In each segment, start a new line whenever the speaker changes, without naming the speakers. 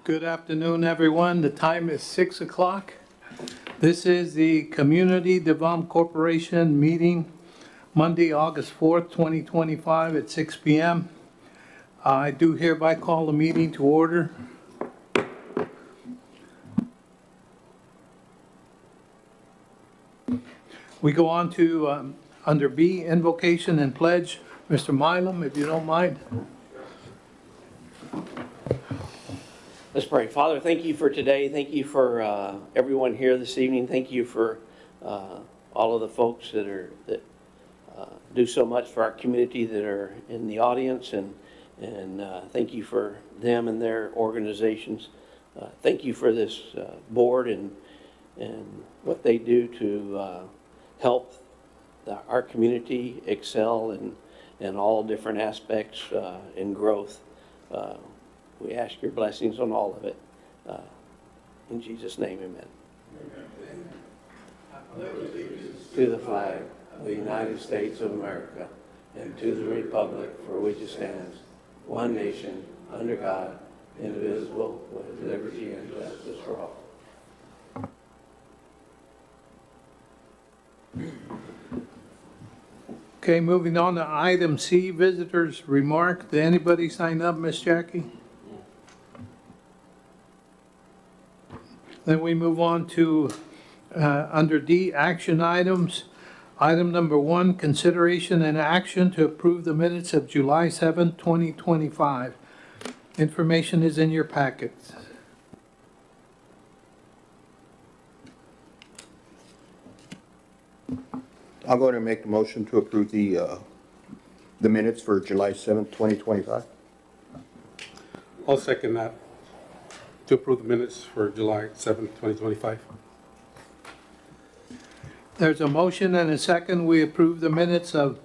Good afternoon, everyone. The time is 6 o'clock. This is the Community Development Corporation meeting, Monday, August 4th, 2025 at 6 p.m. I do hereby call the meeting to order. We go on to under B, invocation and pledge. Mr. Milam, if you don't mind.
Let's pray. Father, thank you for today. Thank you for everyone here this evening. Thank you for all of the folks that do so much for our community that are in the audience, and thank you for them and their organizations. Thank you for this board and what they do to help our community excel in all different aspects in growth. We ask your blessings on all of it. In Jesus' name, amen. To the flag of the United States of America and to the republic for which it stands, one nation, under God, indivisible, with liberty and justice for all.
Okay, moving on to item C, visitors' remark. Did anybody sign up, Miss Jackie? Then we move on to under D, action items. Item number 1, consideration and action to approve the minutes of July 7, 2025. Information is in your packets.
I'll go ahead and make the motion to approve the minutes for July 7th, 2025.
I'll second that, to approve the minutes for July 7th, 2025.
There's a motion and a second. We approve the minutes of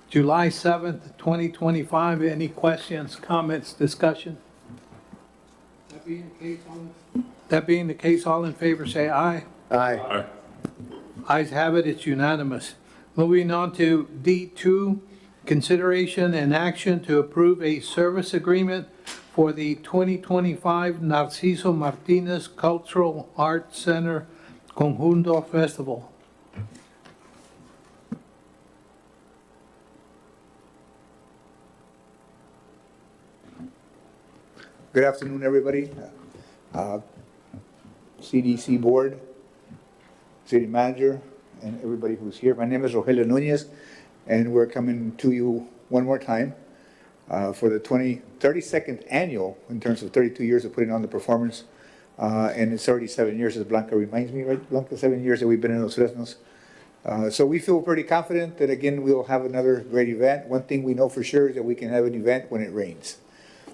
July 7th, 2025. Any questions, comments, discussion? That being the case, all in favor say aye.
Aye.
Ayes have it, it's unanimous. Moving on to D2, consideration and action to approve a service agreement for the 2025 Narciso Martinez Cultural Arts Center Conjunto Festival.
Good afternoon, everybody. CDC Board, City Manager, and everybody who's here. My name is Rogelio Nunez, and we're coming to you one more time for the 32nd annual, in terms of 32 years of putting on the performance, and it's already 7 years, as Blanca reminds me, right, Blanca? 7 years that we've been in Los Fresnos. So we feel pretty confident that, again, we'll have another great event. One thing we know for sure is that we can have an event when it rains.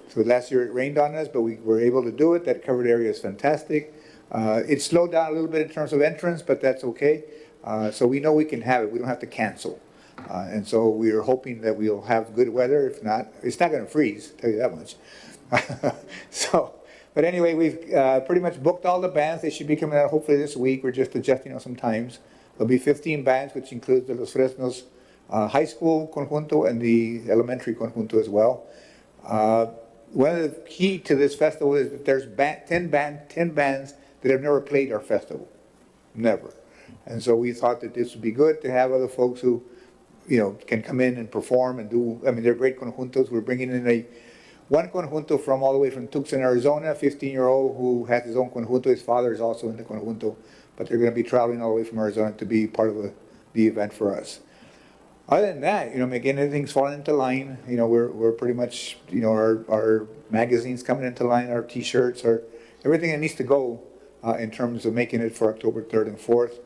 So last year it rained on us, but we were able to do it. That covered area is fantastic. It slowed down a little bit in terms of entrance, but that's okay. So we know we can have it. We don't have to cancel. And so we are hoping that we'll have good weather. If not, it's not going to freeze, I'll tell you that much. But anyway, we've pretty much booked all the bands. They should be coming out hopefully this week. We're just adjusting on some times. There'll be 15 bands, which includes the Los Fresnos High School Conjunto and the Elementary Conjunto as well. One of the key to this festival is that there's 10 bands that have never played our festival. Never. And so we thought that this would be good to have other folks who, can come in and perform and do, they're great conjuntos. We're bringing in one conjunto from all the way from Tucson, Arizona, a 15-year-old who has his own conjunto. His father is also in the conjunto, but they're going to be traveling all the way from Arizona to be part of the event for us. Other than that, again, everything's falling into line. We're pretty much, our magazines coming into line, our T-shirts, everything that needs to go in terms of making it for October 3rd and 4th.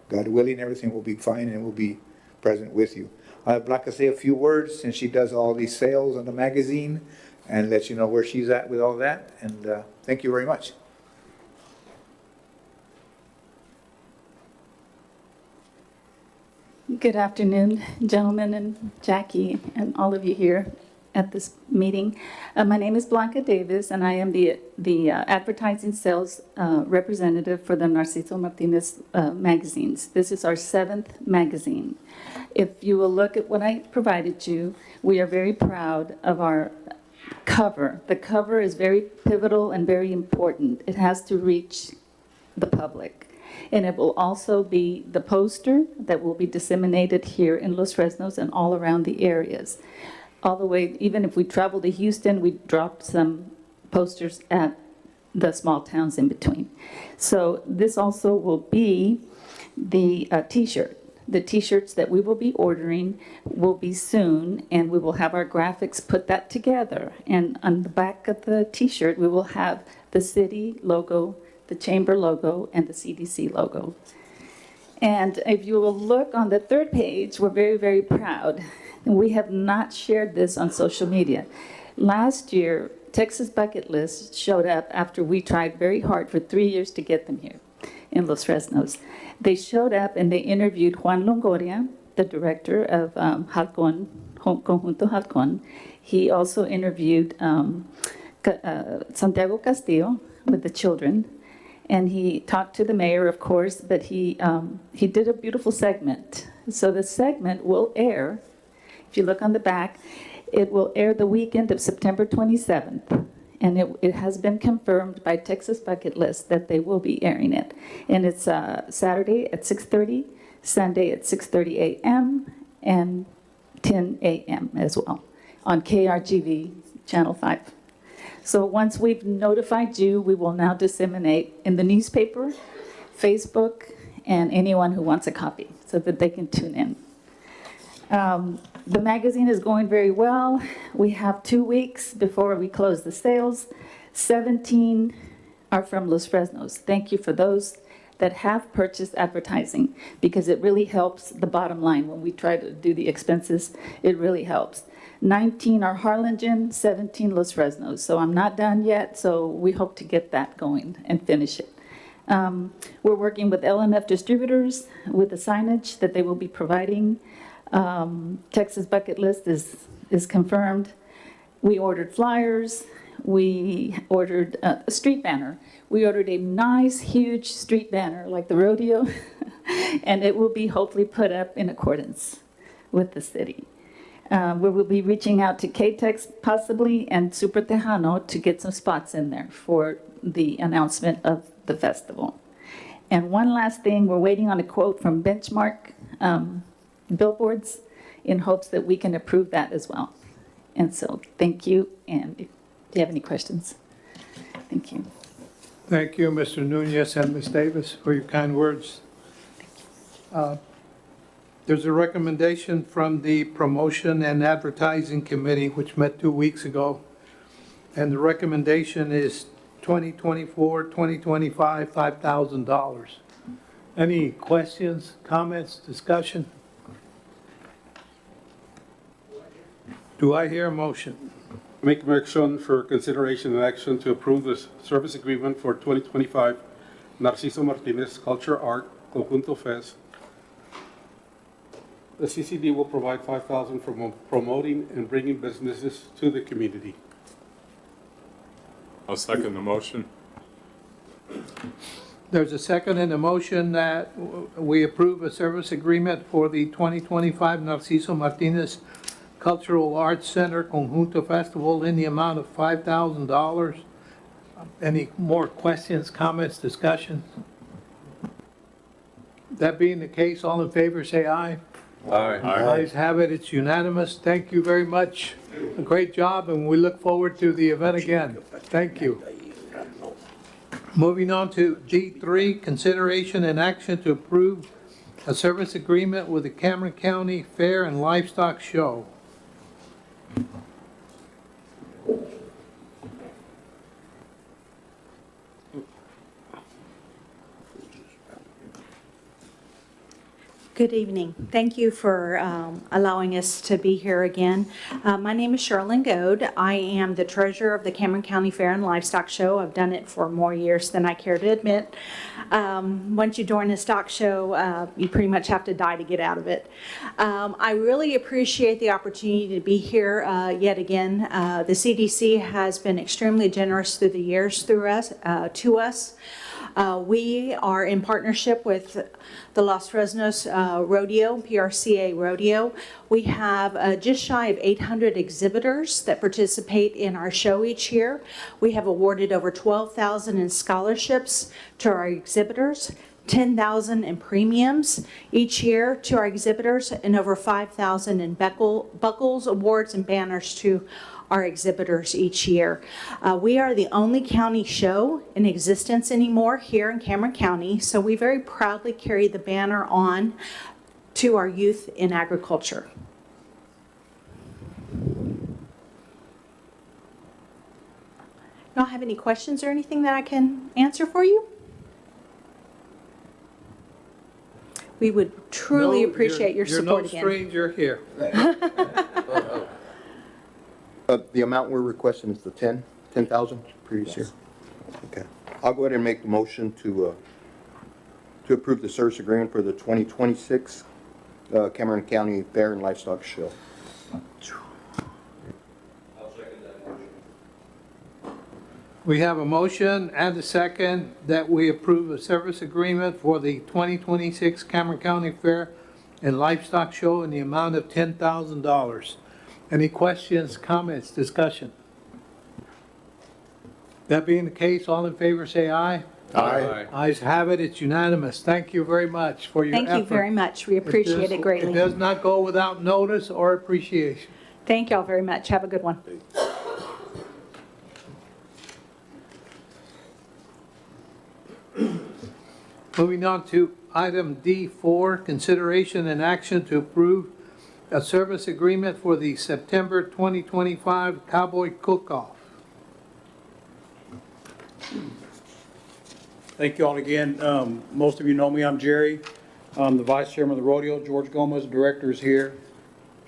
God willing, everything will be fine and we'll be present with you. I'd like to say a few words since she does all these sales on the magazine and let you know where she's at with all that. And thank you very much.
Good afternoon, gentlemen and Jackie and all of you here at this meeting. My name is Blanca Davis, and I am the advertising sales representative for the Narciso Martinez magazines. This is our 7th magazine. If you will look at what I provided you, we are very proud of our cover. The cover is very pivotal and very important. It has to reach the public. And it will also be the poster that will be disseminated here in Los Fresnos and all around the areas. All the way, even if we travel to Houston, we dropped some posters at the small towns in between. So this also will be the T-shirt. The T-shirts that we will be ordering will be soon, and we will have our graphics put that together. And on the back of the T-shirt, we will have the city logo, the chamber logo, and the CDC logo. And if you will look on the third page, we're very, very proud. And we have not shared this on social media. Last year, Texas Bucket List showed up after we tried very hard for 3 years to get them here in Los Fresnos. They showed up and they interviewed Juan Longoria, the director of Halcon, Conjunto Halcon. He also interviewed Santiago Castillo with the children. And he talked to the mayor, of course, but he did a beautiful segment. So the segment will air, if you look on the back, it will air the weekend of September 27th. And it has been confirmed by Texas Bucket List that they will be airing it. And it's Saturday at 6:30, Sunday at 6:30 a.m., and 10 a.m. as well on KRGV Channel 5. So once we've notified you, we will now disseminate in the newspaper, Facebook, and anyone who wants a copy so that they can tune in. The magazine is going very well. We have 2 weeks before we close the sales. 17 are from Los Fresnos. Thank you for those that have purchased advertising because it really helps the bottom line. When we try to do the expenses, it really helps. 19 are Harlingen, 17 Los Fresnos. So I'm not done yet, so we hope to get that going and finish it. We're working with LMF distributors with the signage that they will be providing. Texas Bucket List is confirmed. We ordered flyers. We ordered a street banner. We ordered a nice, huge street banner like the rodeo, and it will be hopefully put up in accordance with the city. We will be reaching out to KTEX possibly and Super Tejano to get some spots in there for the announcement of the festival. And one last thing, we're waiting on a quote from Benchmark Billboards in hopes that we can approve that as well. And so thank you, and if you have any questions, thank you.
Thank you, Mr. Nunez and Ms. Davis, for your kind words. There's a recommendation from the Promotion and Advertising Committee, which met 2 weeks ago, and the recommendation is 2024, 2025, $5,000. Any questions, comments, discussion? Do I hear a motion?
Make a motion for consideration and action to approve the service agreement for 2025 Narciso Martinez Culture Art Conjunto Fest. The CCD will provide $5,000 for promoting and bringing businesses to the community.
I'll second the motion.
There's a second and a motion that we approve a service agreement for the 2025 Narciso Martinez Cultural Arts Center Conjunto Festival in the amount of $5,000. Any more questions, comments, discussion? That being the case, all in favor say aye. Ayes have it, it's unanimous. Thank you very much. A great job, and we look forward to the event again. Thank you. Moving on to D3, consideration and action to approve a service agreement with the Cameron County Fair and Livestock Show.
Good evening. Thank you for allowing us to be here again. My name is Sherilyn Goad. I am the treasurer of the Cameron County Fair and Livestock Show. I've done it for more years than I care to admit. Once you join a stock show, you pretty much have to die to get out of it. I really appreciate the opportunity to be here yet again. The CDC has been extremely generous through the years to us. We are in partnership with the Los Fresnos Rodeo, PRCA Rodeo. We have just shy of 800 exhibitors that participate in our show each year. We have awarded over $12,000 in scholarships to our exhibitors, $10,000 in premiums each year to our exhibitors, and over $5,000 in buckles, awards, and banners to our exhibitors each year. We are the only county show in existence anymore here in Cameron County, so we very proudly carry the banner on to our youth in agriculture. Y'all have any questions or anything that I can answer for you? We would truly
No,
appreciate your support again.
You're no stranger here.
The amount we're requesting is the 10,000 previous year? Okay. I'll go ahead and make the motion to approve the service agreement for the 2026 Cameron County Fair and Livestock Show.
We have a motion and a second that we approve a service agreement for the 2026 Cameron County Fair and Livestock Show in the amount of $10,000. Any questions, comments, discussion? That being the case, all in favor say aye.
Aye.
Ayes have it, it's unanimous. Thank you very much for your effort.
Thank you very much. We appreciate it
It
greatly.
does not go without notice or appreciation.
Thank y'all very much. Have a good one.
Moving on to item D4, consideration and action to approve a service agreement for the September 2025 Cowboy Cook-Off.
Thank you all again. Most of you know me, I'm Jerry. I'm the vice chairman of the rodeo. George Gomez, director, is here.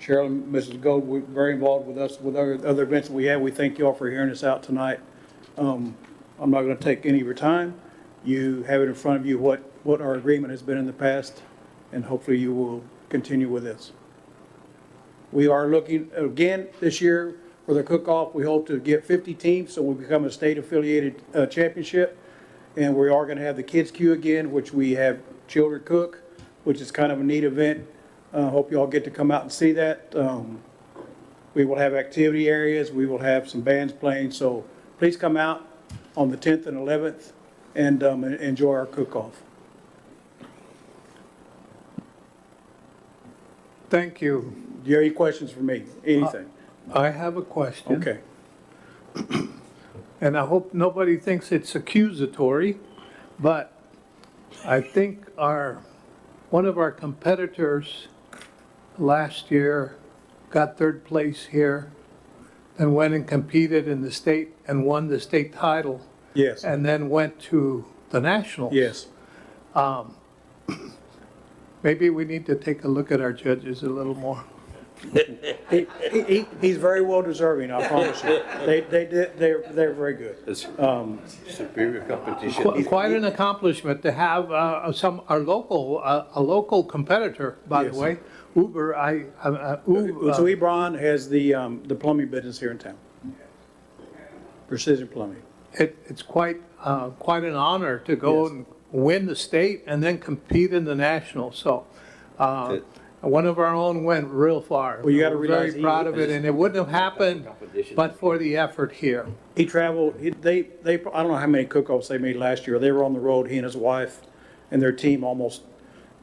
Cheryl and Mrs. Gold, we're very involved with us with other events that we have. We thank you all for hearing us out tonight. I'm not going to take any of your time. You have it in front of you what our agreement has been in the past, and hopefully you will continue with this. We are looking, again, this year for the cook-off, we hope to get 50 teams, so we'll become a state-affiliated championship. And we are going to have the kids' queue again, which we have children cook, which is kind of a neat event. Hope you all get to come out and see that. We will have activity areas. We will have some bands playing. So please come out on the 10th and 11th and enjoy our cook-off.
Thank you.
Do you have any questions for me? Anything?
I have a question.
Okay.
And I hope nobody thinks it's accusatory, but I think one of our competitors last year got third place here and went and competed in the state and won the state title
Yes.
and then went to the nationals.
Yes.
Maybe we need to take a look at our judges a little more.
He's very well deserving, I promise you. They're very good.
Superior competition.
Quite an accomplishment to have a local competitor, by the
Yes.
way, Uber.
So Ebron has the plumbing business here in town. Precision Plumbing.
It's quite an honor to go
Yes.
and win the state and then compete in the national. So one of our own went real far.
Well, you gotta
We're
realize
very proud of it, and it wouldn't have happened but for the effort here.
He traveled, they, I don't know how many cook-offs they made last year. They were on the road, he and his wife and their team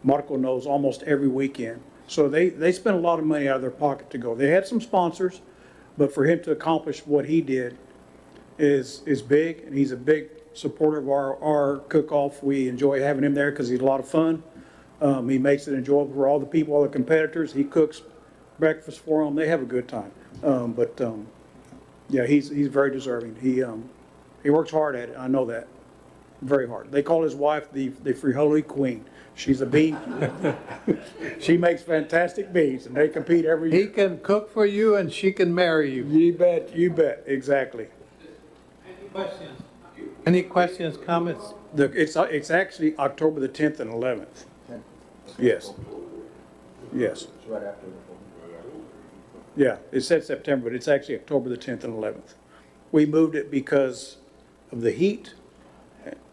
Marco knows, almost every weekend. So they spent a lot of money out of their pocket to go. They had some sponsors, but for him to accomplish what he did is big, and he's a big supporter of our cook-off. We enjoy having him there because he's a lot of fun. He makes it enjoyable for all the people, all the competitors. He cooks breakfast for them. They have a good time. Yeah, he's very deserving. He works hard at it. I know that. Very hard. They call his wife the Frijoles Queen. She's a bean. She makes fantastic beans, and they compete every
He
year.
can cook for you and she can marry you.
You bet, exactly.
Any questions, comments?
It's actually October the 10th and 11th. Yes. Yes. Yeah, it said September, but it's actually October the 10th and 11th. We moved it because of the heat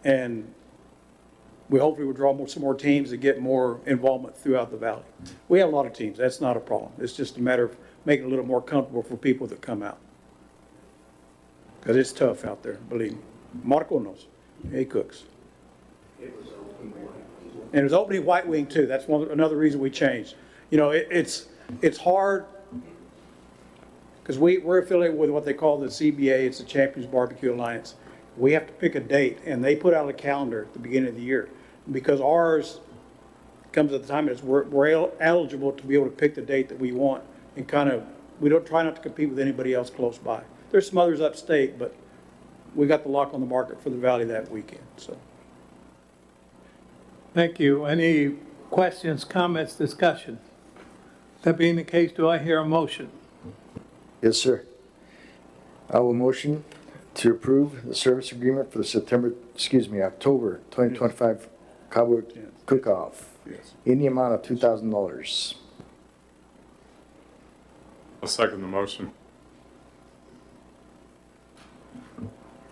and we hopefully will draw some more teams and get more involvement throughout the valley. We have a lot of teams. That's not a problem. It's just a matter of making it a little more comfortable for people that come out. Because it's tough out there, believe me. Marco knows. He cooks. And it was opening White Wing too. That's another reason we changed. You know, it's hard because we're affiliated with what they call the CBA. It's the Champions Barbecue Alliance. We have to pick a date, and they put out a calendar at the beginning of the year. Because ours comes at the time that we're eligible to be able to pick the date that we want, and kind of, we don't try not to compete with anybody else close by. There's some others upstate, but we got the lock on the market for the valley that weekend, so.
Thank you. Any questions, comments, discussion? That being the case, do I hear a motion?
Yes, sir. I will motion to approve the service agreement for the October 2025 Cowboy Cook-Off
Yes.
in the amount of $2,000.
I'll second the motion.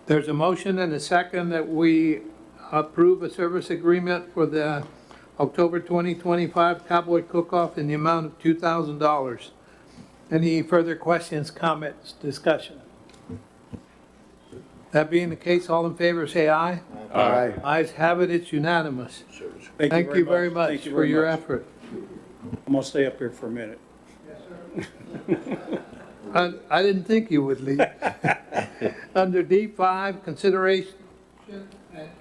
There's a motion and a second that we approve a service agreement for the October 2025 Cowboy Cook-Off in the amount of $2,000. Any further questions, comments, discussion? That being the case, all in favor say aye.
Aye.
Ayes have it, it's unanimous. Thank you very much
Thank you
for
very
your
much.
effort.
I'm gonna stay up here for a minute.
I didn't think you would leave. Under D5, consideration and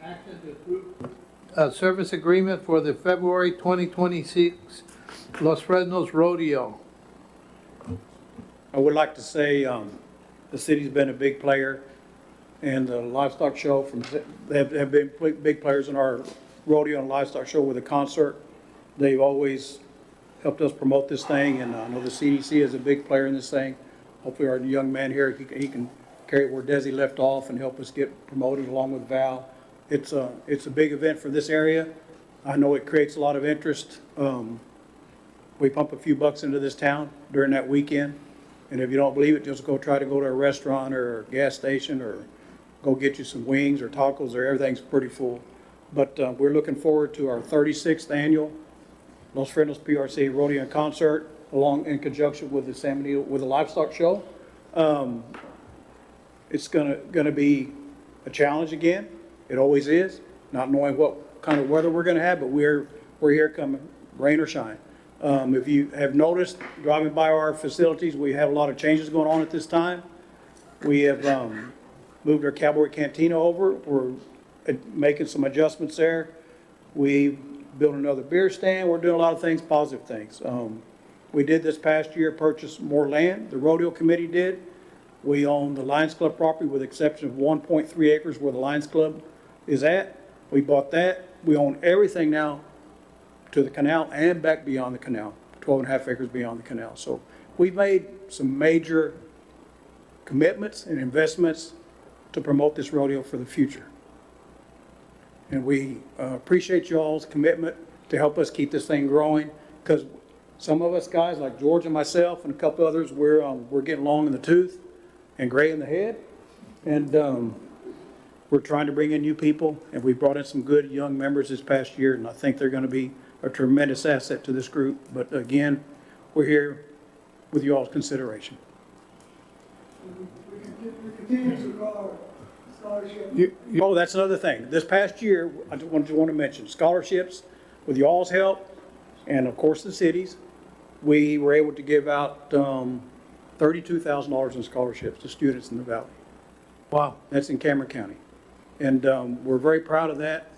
action to approve a service agreement for the February 2026 Los Fresnos Rodeo.
I would like to say, the city's been a big player, and the livestock show have been big players in our rodeo and livestock show with a concert. They've always helped us promote this thing, and I know the CDC is a big player in this thing. Hopefully our young man here, he can carry it where Desi left off and help us get promoted along with Val. It's a big event for this area. I know it creates a lot of interest. We pump a few bucks into this town during that weekend. And if you don't believe it, just go try to go to a restaurant or a gas station or go get you some wings or tacos, or everything's pretty full. But we're looking forward to our 36th annual Los Fresnos PRC Rodeo and Concert, along in conjunction with the San Benito, with the livestock show. It's gonna be a challenge again. It always is, not knowing what kind of weather we're gonna have, but we're here coming, rain or shine. If you have noticed, driving by our facilities, we have a lot of changes going on at this time. We have moved our Cowboy Cantina over. We're making some adjustments there. We built another beer stand. We're doing a lot of things, positive things. We did this past year, purchase more land. The rodeo committee did. We own the Lions Club property with the exception of 1.3 acres where the Lions Club is at. We bought that. We own everything now to the canal and back beyond the canal, 12.5 acres beyond the canal. So we've made some major commitments and investments to promote this rodeo for the future. And we appreciate y'all's commitment to help us keep this thing growing, because some of us guys, like George and myself and a couple others, we're getting long in the tooth and gray in the head. And we're trying to bring in new people, and we brought in some good young members this past year, and I think they're going to be a tremendous asset to this group. But again, we're here with you all's consideration. Oh, that's another thing. This past year, I just want to mention scholarships. With you all's help, and of course the cities, we were able to give out $32,000 in scholarships to students in the valley.
Wow.
That's in Cameron County. And we're very proud of that.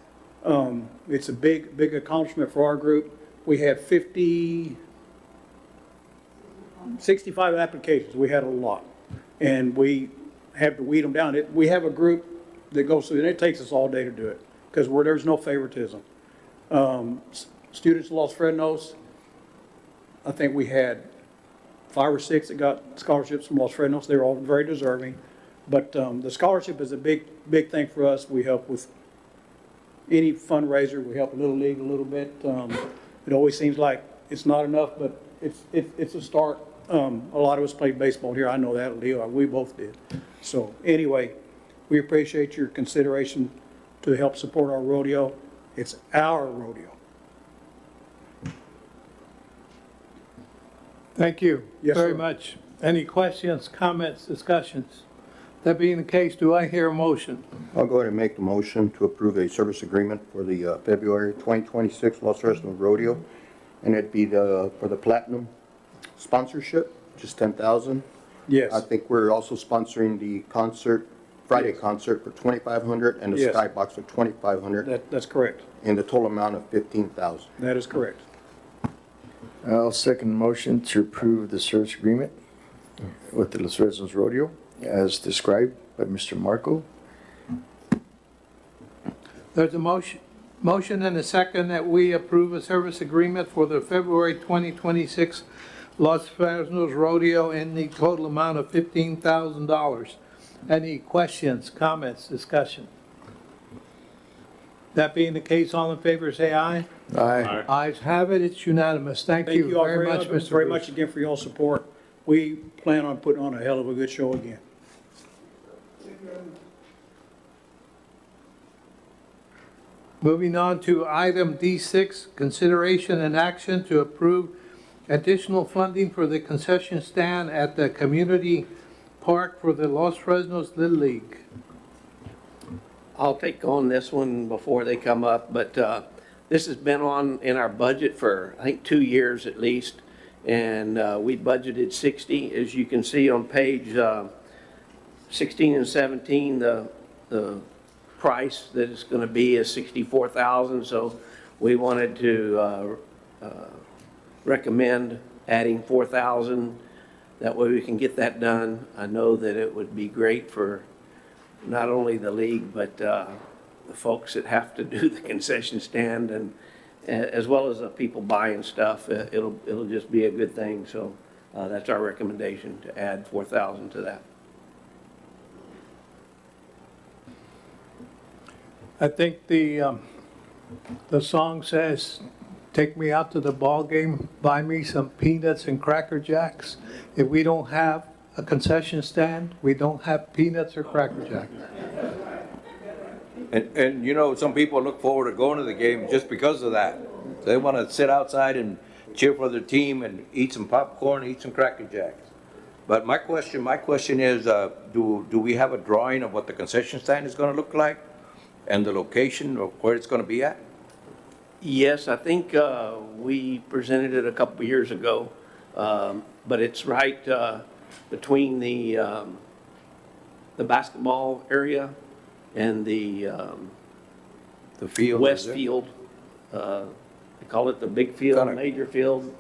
It's a big accomplishment for our group. We had 65 applications. We had a lot. And we have to weed them down. We have a group that goes through, and it takes us all day to do it, because there's no favoritism. Students in Los Fresnos, I think we had 5 or 6 that got scholarships from Los Fresnos. They were all very deserving. But the scholarship is a big thing for us. We help with any fundraiser. We help Little League a little bit. It always seems like it's not enough, but it's a start. A lot of us played baseball here. I know that, Leo. We both did. So anyway, we appreciate your consideration to help support our rodeo. It's our rodeo.
Thank you
Yes,
very
sir.
much. Any questions, comments, discussions? That being the case, do I hear a motion?
I'll go ahead and make the motion to approve a service agreement for the February 2026 Los Fresnos Rodeo. And it'd be for the platinum sponsorship, just 10,000.
Yes.
I think we're also sponsoring the concert, Friday concert for 2,500 and the
Yes.
skybox for 2,500,
That's correct.
in the total amount of 15,000.
That is correct.
I'll second the motion to approve the service agreement with the Los Fresnos Rodeo as described by Mr. Marco.
There's a motion and a second that we approve a service agreement for the February 2026 Los Fresnos Rodeo in the total amount of $15,000. Any questions, comments, discussion? That being the case, all in favor, say aye.
Aye.
Ayes have it, it's unanimous. Thank
Thank you all
very much, Mr.
very
Bruce.
much again for your support. We plan on putting on a hell of a good show again.
Moving on to item D6, consideration and action to approve additional funding for the concession stand at the community park for the Los Fresnos Little League.
I'll take on this one before they come up, but this has been on in our budget for, I think, 2 years at least. And we budgeted 60, as you can see on page 16 and 17, the price that it's going to be is $64,000. So we wanted to recommend adding $4,000. That way we can get that done. I know that it would be great for not only the league, but the folks that have to do the concession stand, and as well as the people buying stuff. It'll just be a good thing. So that's our recommendation, to add $4,000 to that.
I think the song says, "Take me out to the ball game, buy me some peanuts and Cracker Jacks." If we don't have a concession stand, we don't have peanuts or Cracker Jacks.
And you know, some people look forward to going to the game just because of that. They want to sit outside and cheer for their team and eat some popcorn, eat some Cracker Jacks. But my question is, do we have a drawing of what the concession stand is going to look like and the location of where it's going to be at?
Yes, I think we presented it a couple of years ago, but it's right between the basketball area and the
field.
west field. They call it the big field,
Kinda-
major field.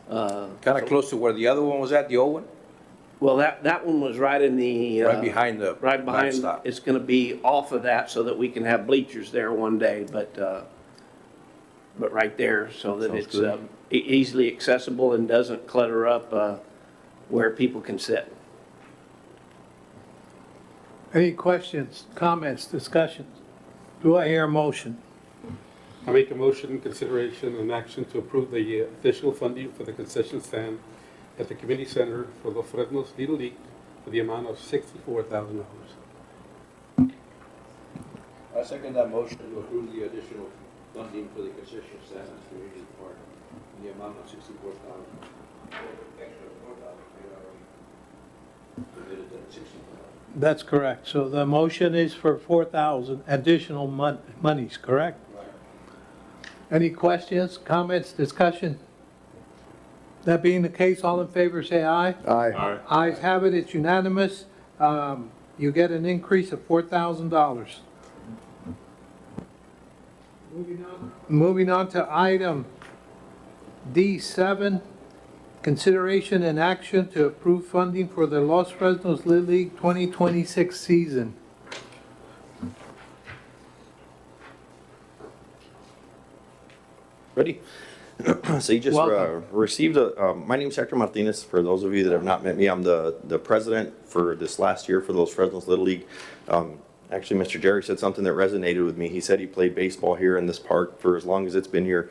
Kind of close to where the other one was at, the old one?
Well, that one was right in the.
Right behind the
Right behind,
backstop.
it's gonna be off of that so that we can have bleachers there one day, but right there so that
Sounds
it's
good.
easily accessible and doesn't clutter up where people can sit.
Any questions, comments, discussions? Do I hear a motion?
I make a motion, consideration, and action to approve the additional funding for the concession stand at the community center for Los Fresnos Little League for the amount of $64,000.
I second that motion to approve the additional funding for the concession stand at the community park in the amount of $64,000. Extra $4,000, committed to $60,000.
That's correct. So the motion is for 4,000 additional monies, correct? Any questions, comments, discussion? That being the case, all in favor, say aye.
Aye.
Ayes have it, it's unanimous. You get an increase of $4,000. Moving on to item D7, consideration and action to approve funding for the Los Fresnos Little League 2026 season.
Ready? So you just
Welcome.
received my name's Hector Martinez. For those of you that have not met me, I'm the president for this last year for the Los Fresnos Little League. Actually, Mr. Jerry said something that resonated with me. He said he played baseball here in this park for as long as it's been here.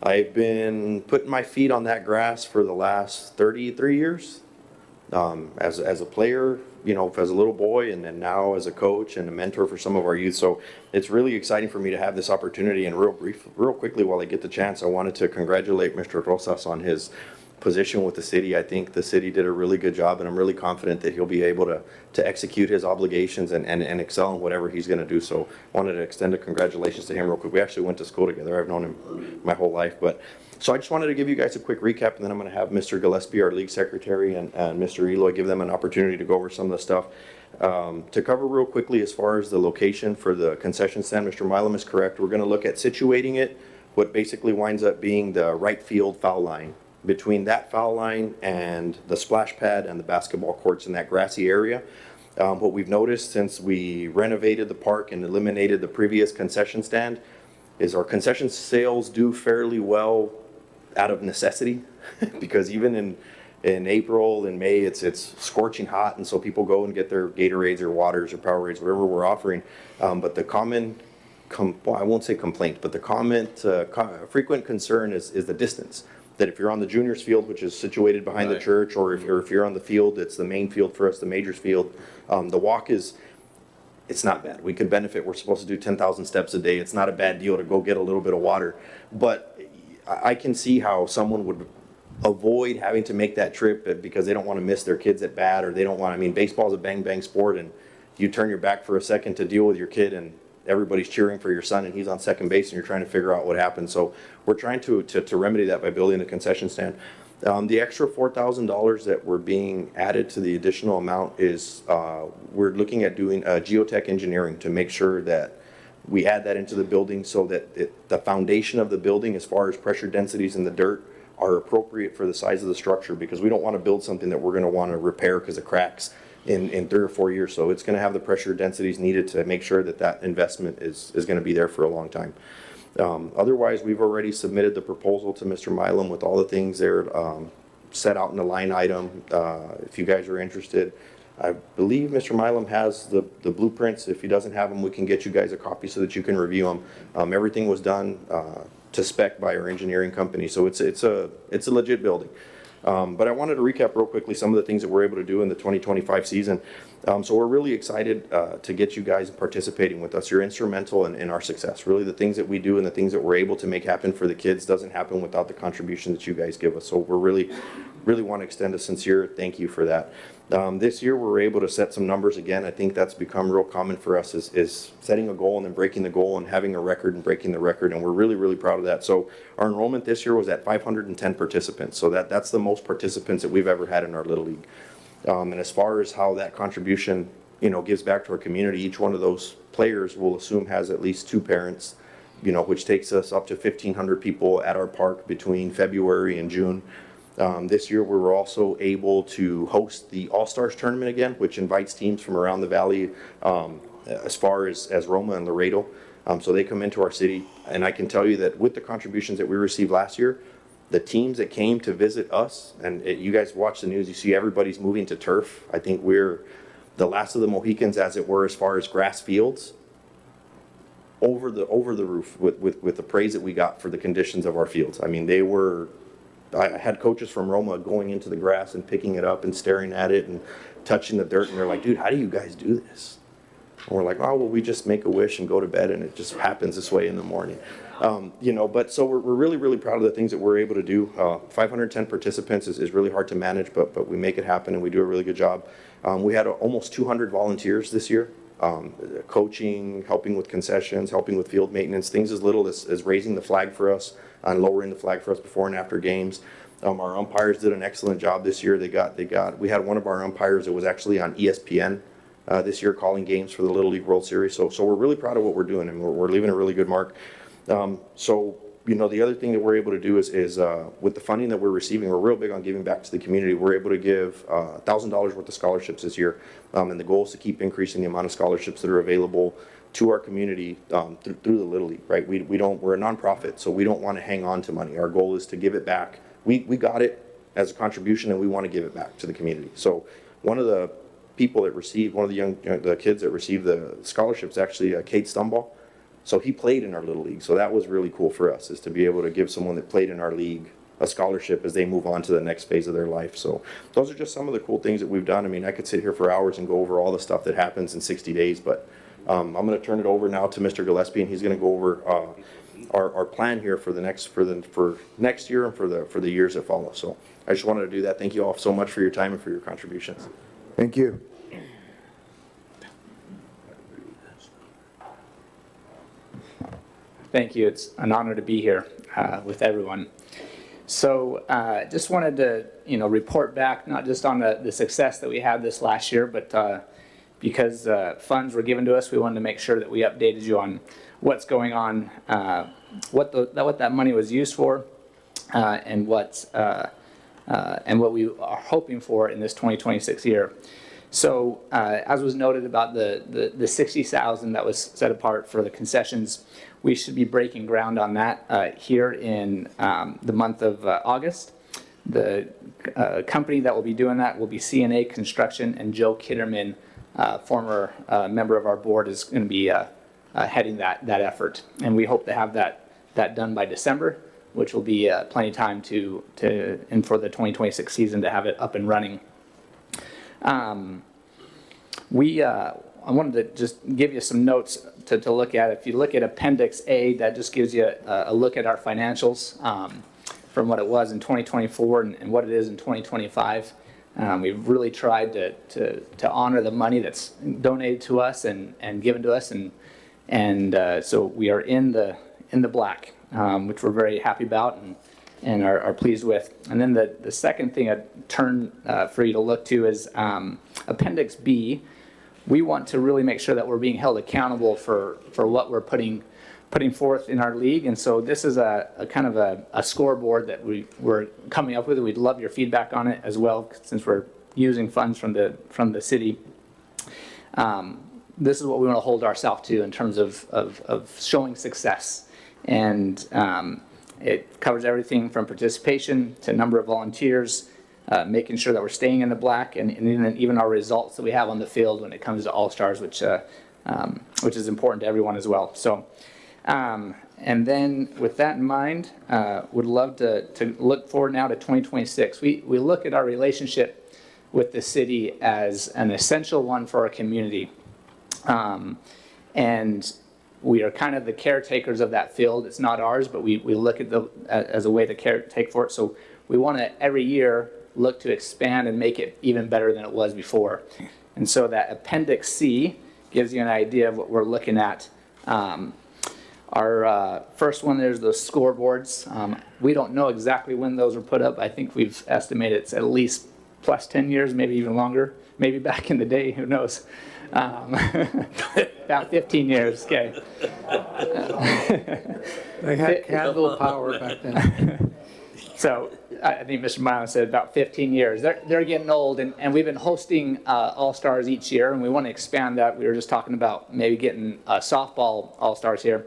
I've been putting my feet on that grass for the last 33 years. as a player, you know, as a little boy, and then now as a coach and a mentor for some of our youth. So it's really exciting for me to have this opportunity. And real quickly, while I get the chance, I wanted to congratulate Mr. Rosas on his position with the city. I think the city did a really good job, and I'm really confident that he'll be able to execute his obligations and excel in whatever he's going to do. So I wanted to extend a congratulations to him real quick. We actually went to school together. I've known him my whole life. So I just wanted to give you guys a quick recap, and then I'm going to have Mr. Gillespie, our league secretary, and Mr. Eloy give them an opportunity to go over some of the stuff. To cover real quickly as far as the location for the concession stand, Mr. Milam is correct. We're going to look at situating it, what basically winds up being the right field foul line. Between that foul line and the splash pad and the basketball courts in that grassy area. What we've noticed since we renovated the park and eliminated the previous concession stand is our concession sales do fairly well out of necessity because even in April and May, it's scorching hot, and so people go and get their Gatorades or waters or Powerades, whatever we're offering. But the common, well, I won't say complaint, but the frequent concern is the distance. That if you're on the juniors field, which is situated behind the church, or if you're on the field, it's the main field for us, the majors field. The walk it's not bad. We could benefit. We're supposed to do 10,000 steps a day. It's not a bad deal to go get a little bit of water. But I can see how someone would avoid having to make that trip because they don't want to miss their kids at bat, or they don't want, I mean, baseball's a bang bang sport, and you turn your back for a second to deal with your kid, and everybody's cheering for your son, and he's on second base, and you're trying to figure out what happened. So we're trying to remedy that by building a concession stand. The extra $4,000 that we're being added to the additional amount is we're looking at doing geotech engineering to make sure that we add that into the building so that the foundation of the building, as far as pressure densities in the dirt, are appropriate for the size of the structure, because we don't want to build something that we're going to want to repair because of cracks in 3 or 4 years. So it's going to have the pressure densities needed to make sure that investment is going to be there for a long time. Otherwise, we've already submitted the proposal to Mr. Milam with all the things there set out in the line item. If you guys are interested, I believe Mr. Milam has the blueprints. If he doesn't have them, we can get you guys a copy so that you can review them. Everything was done to spec by our engineering company, so it's a legit building. But I wanted to recap real quickly some of the things that we're able to do in the 2025 season. So we're really excited to get you guys participating with us. You're instrumental in our success. Really, the things that we do and the things that we're able to make happen for the kids doesn't happen without the contribution that you guys give us. So we're really want to extend a sincere thank you for that. This year, we were able to set some numbers again. I think that's become real common for us is setting a goal and then breaking the goal and having a record and breaking the record. And we're really, really proud of that. So our enrollment this year was at 510 participants. So that's the most participants that we've ever had in our Little League. And as far as how that contribution, gives back to our community, each one of those players we'll assume has at least 2 parents, which takes us up to 1,500 people at our park between February and June. This year, we were also able to host the All-Stars tournament again, which invites teams from around the valley as far as Roma and Laredo. So they come into our city, and I can tell you that with the contributions that we received last year, the teams that came to visit us, and you guys watch the news, you see everybody's moving to turf. I think we're the last of the Mohicans, as it were, as far as grass fields. Over the roof with the praise that we got for the conditions of our fields. I mean, I had coaches from Roma going into the grass and picking it up and staring at it and touching the dirt, and they're like, dude, how do you guys do this? And we're like, oh, well, we just make a wish and go to bed, and it just happens this way in the morning. But so we're really, really proud of the things that we're able to do. 510 participants is really hard to manage, but we make it happen, and we do a really good job. We had almost 200 volunteers this year, coaching, helping with concessions, helping with field maintenance, things as little as raising the flag for us and lowering the flag for us before and after games. Our umpires did an excellent job this year. We had one of our umpires that was actually on ESPN this year calling games for the Little League World Series. So we're really proud of what we're doing, and we're leaving a really good mark. The other thing that we're able to do is with the funding that we're receiving, we're real big on giving back to the community. We're able to give $1,000 worth of scholarships this year, and the goal is to keep increasing the amount of scholarships that are available to our community through the Little League, right? We're a nonprofit, so we don't want to hang on to money. Our goal is to give it back. We got it as a contribution, and we want to give it back to the community. So one of the people that received, one of the kids that received the scholarships, actually Cade Stumball. So he played in our Little League. So that was really cool for us, is to be able to give someone that played in our league a scholarship as they move on to the next phase of their life. So those are just some of the cool things that we've done. I mean, I could sit here for hours and go over all the stuff that happens in 60 days, but I'm going to turn it over now to Mr. Gillespie, and he's going to go over our plan here for next year and for the years that follow. So I just wanted to do that. Thank you all so much for your time and for your contributions.
Thank you.
Thank you. It's an honor to be here with everyone. So just wanted to, report back not just on the success that we had this last year, but because funds were given to us, we wanted to make sure that we updated you on what's going on, what that money was used for, and what we are hoping for in this 2026 year. So as was noted about the $60,000 that was set apart for the concessions, we should be breaking ground on that here in the month of August. The company that will be doing that will be CNA Construction, and Joe Kitterman, former member of our board, is going to be heading that effort. And we hope to have that done by December, which will be plenty of time and for the 2026 season to have it up and running. I wanted to just give you some notes to look at. If you look at Appendix A, that just gives you a look at our financials from what it was in 2024 and what it is in 2025. We've really tried to honor the money that's donated to us and given to us, and so we are in the black, which we're very happy about and are pleased with. And then the second thing I'd turn for you to look to is Appendix B. We want to really make sure that we're being held accountable for what we're putting forth in our league. And so this is a kind of a scoreboard that we're coming up with. We'd love your feedback on it as well, since we're using funds from the city. This is what we want to hold ourselves to in terms of showing success. And it covers everything from participation to number of volunteers, making sure that we're staying in the black, and even our results that we have on the field when it comes to All-Stars, which is important to everyone as well. So, and then with that in mind, would love to look forward now to 2026. We look at our relationship with the city as an essential one for our community. And we are kind of the caretakers of that field. It's not ours, but we look at as a way to caretake for it. So we want to every year look to expand and make it even better than it was before. And so that Appendix C gives you an idea of what we're looking at. Our first one, there's those scoreboards. We don't know exactly when those were put up. I think we've estimated it's at least plus 10 years, maybe even longer. Maybe back in the day, who knows? About 15 years, okay.
They had candle power back then.
So I think Mr. Miles said about 15 years. They're getting old, and we've been hosting All-Stars each year, and we want to expand that. We were just talking about maybe getting softball All-Stars here.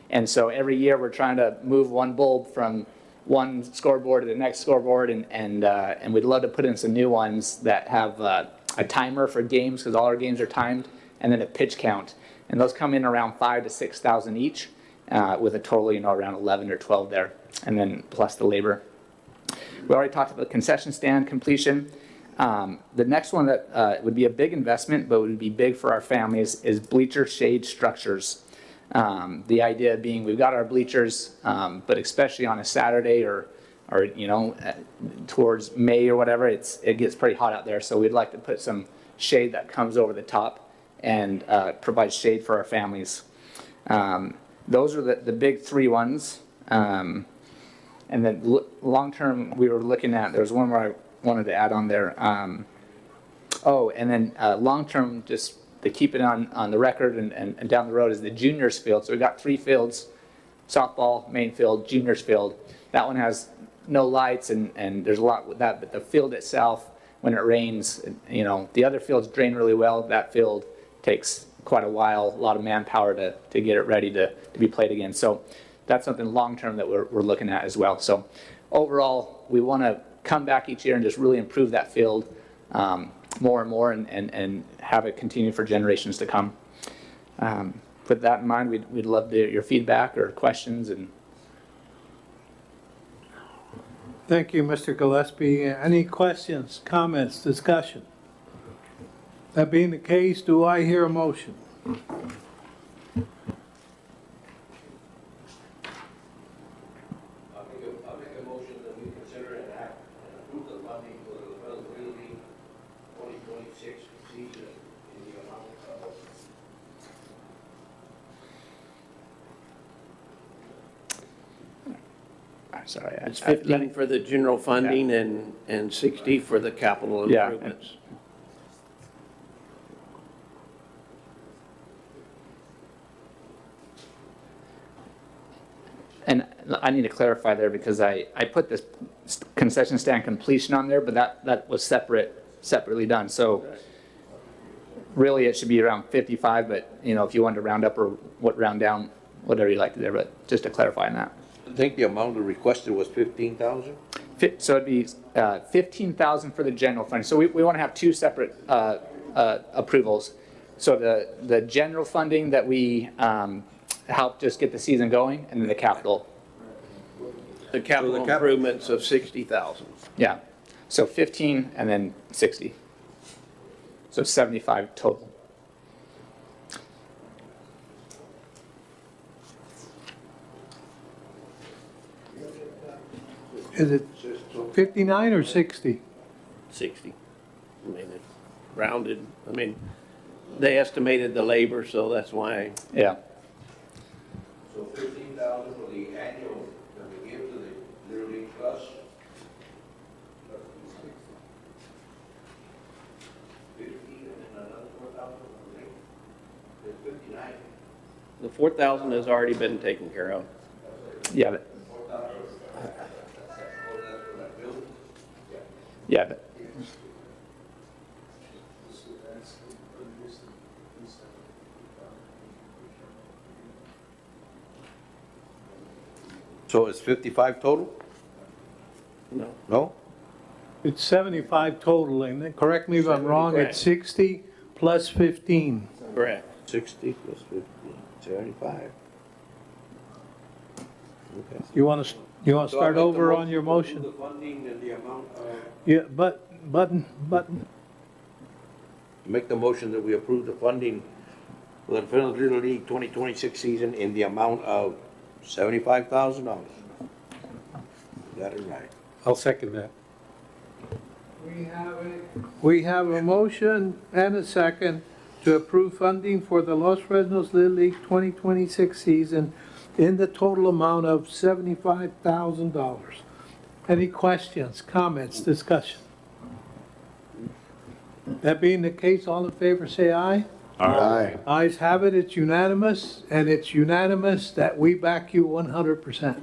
And so every year we're trying to move one bulb from one scoreboard to the next scoreboard, and we'd love to put in some new ones that have a timer for games, because all our games are timed, and then a pitch count. And those come in around 5,000 to 6,000 each, with a total, around 11 or 12 there, and then plus the labor. We already talked about concession stand completion. The next one that would be a big investment, but would be big for our families, is bleacher shade structures. The idea being we've got our bleachers, but especially on a Saturday or towards May or whatever, it gets pretty hot out there. So we'd like to put some shade that comes over the top and provides shade for our families. Those are the big three ones. And then long-term, we were looking at, there's one where I wanted to add on there. And then long-term, just to keep it on the record and down the road, is the juniors field. So we've got 3 fields: softball, main field, juniors field. That one has no lights, and there's a lot with that, but the field itself, when it rains, the other fields drain really well. That field takes quite a while, a lot of manpower to get it ready to be played again. So that's something long-term that we're looking at as well. So overall, we want to come back each year and just really improve that field more and more, and have it continue for generations to come. With that in mind, we'd love your feedback or questions. And
Thank you, Mr. Gillespie. Any questions, comments, discussion? That being the case, do I hear a motion?
I'll make a motion that we consider and act and approve the funding for the Fresno Little League 2026 season in the amount of
Sorry.
It's 15 for the general funding and 60 for the capital
Yeah.
improvements.
And I need to clarify there because I put this concession stand completion on there, but that was separately done. So really, it should be around 55, but, you know, if you wanted to round up or round down, whatever you like to there, but just to clarify on that.
I think the amount requested was 15,000.
So it'd be 15,000 for the general fund. So we want to have two separate approvals. So the general funding that we help just get the season going, and then the capital.
The capital improvements of 60,000.
Yeah. So 15 and then 60. So 75 total.
Is it 59 or 60?
60. I mean, it rounded, I mean, they estimated the labor, so that's why.
Yeah.
So 15,000 for the annual that we give to the Little League Plus. 15 and then another 4,000 for the league. It's 59.
The 4,000 has already been taken care of.
Yeah. Yeah.
So it's 55 total?
No.
No?
It's 75 total, and then, correct me if I'm wrong, it's 60 plus 15.
Correct.
60 plus 50, 75. Okay.
You want to start over on your motion?
The funding and the amount of.
Yeah, button.
Make the motion that we approve the funding for the Fresno Little League 2026 season in the amount of $75,000. That is right.
I'll second that.
We have a motion and a second to approve funding for the Los Fresnos Little League 2026 season in the total amount of $75,000. Any questions, comments, discussion? That being the case, all in favor say aye.
Aye.
Ayes have it, it's unanimous, and it's unanimous that we back you 100%.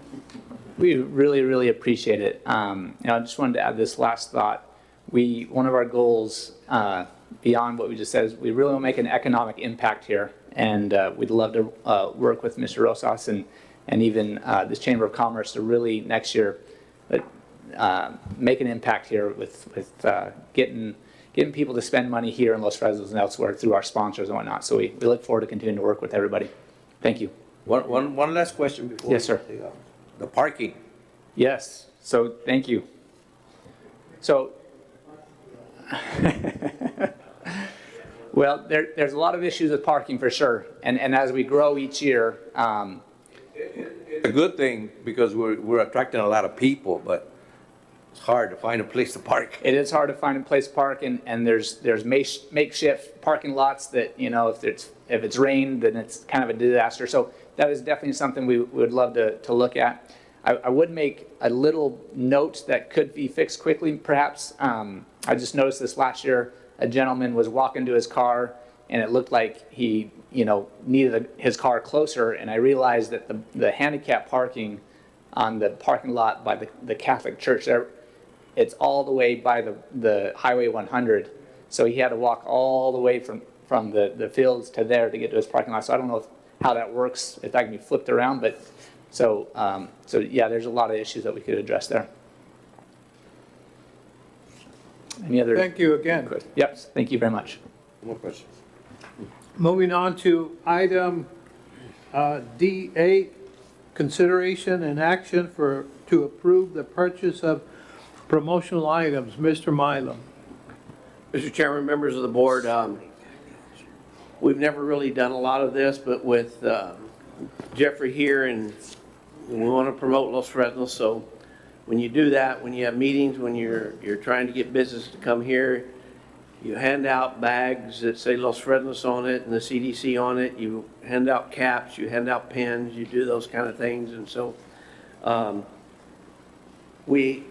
We really, really appreciate it. I just wanted to add this last thought. One of our goals, beyond what we just said, is we really want to make an economic impact here. And we'd love to work with Mr. Rosas and even this Chamber of Commerce to really next year make an impact here with getting people to spend money here in Los Fresnos and elsewhere through our sponsors and whatnot. So we look forward to continuing to work with everybody. Thank you.
One last question before.
Yes, sir.
The parking.
Yes, so thank you. So, well, there's a lot of issues with parking for sure. And as we grow each year,
It's a good thing because we're attracting a lot of people, but it's hard to find a place to park.
it is hard to find a place to park, and there's makeshift parking lots that, you know, if it's rained, then it's kind of a disaster. So that is definitely something we would love to look at. I would make a little note that could be fixed quickly, perhaps. I just noticed this last year, a gentleman was walking to his car, and it looked like he, you know, needed his car closer, and I realized that the handicap parking on the parking lot by the Catholic church there, it's all the way by the Highway 100. So he had to walk all the way from the fields to there to get to his parking lot. So I don't know how that works, if that can be flipped around, but so yeah, there's a lot of issues that we could address there. Any other?
Thank you again.
Yep, thank you very much.
More questions?
Moving on to item D8, consideration and action to approve the purchase of promotional items. Mr. Mylum.
Mr. Chairman, members of the board, we've never really done a lot of this, but with Jeffrey here, and we want to promote Los Fresnos, so when you do that, when you have meetings, when you're trying to get business to come here, you hand out bags that say Los Fresnos on it and the CDC on it. You hand out caps, you hand out pens, you do those kind of things. And so we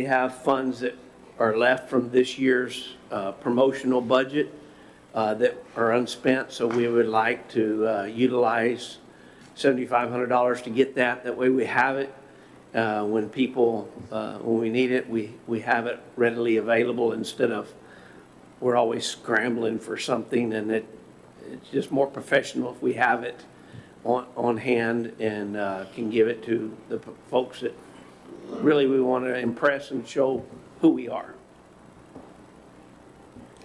have funds that are left from this year's promotional budget that are unspent. So we would like to utilize $7,500 to get that. That way we have it. When we need it, we have it readily available instead of we're always scrambling for something, and it's just more professional if we have it on hand and can give it to the folks that really we want to impress and show who we are.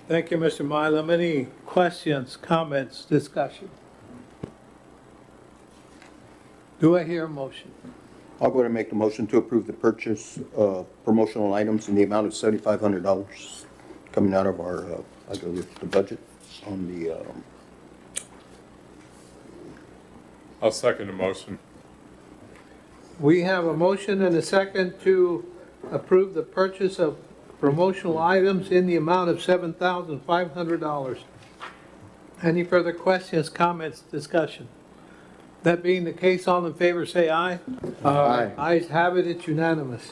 Thank you, Mr. Mylum. Any questions, comments, discussion? Do I hear a motion?
I'll go ahead and make the motion to approve the purchase of promotional items in the amount of $7,500 coming out of our, I believe, the budget on the,
I'll second the motion.
We have a motion and a second to approve the purchase of promotional items in the amount of $7,500. Any further questions, comments, discussion? That being the case, all in favor say aye.
Aye.
Ayes have it, it's unanimous.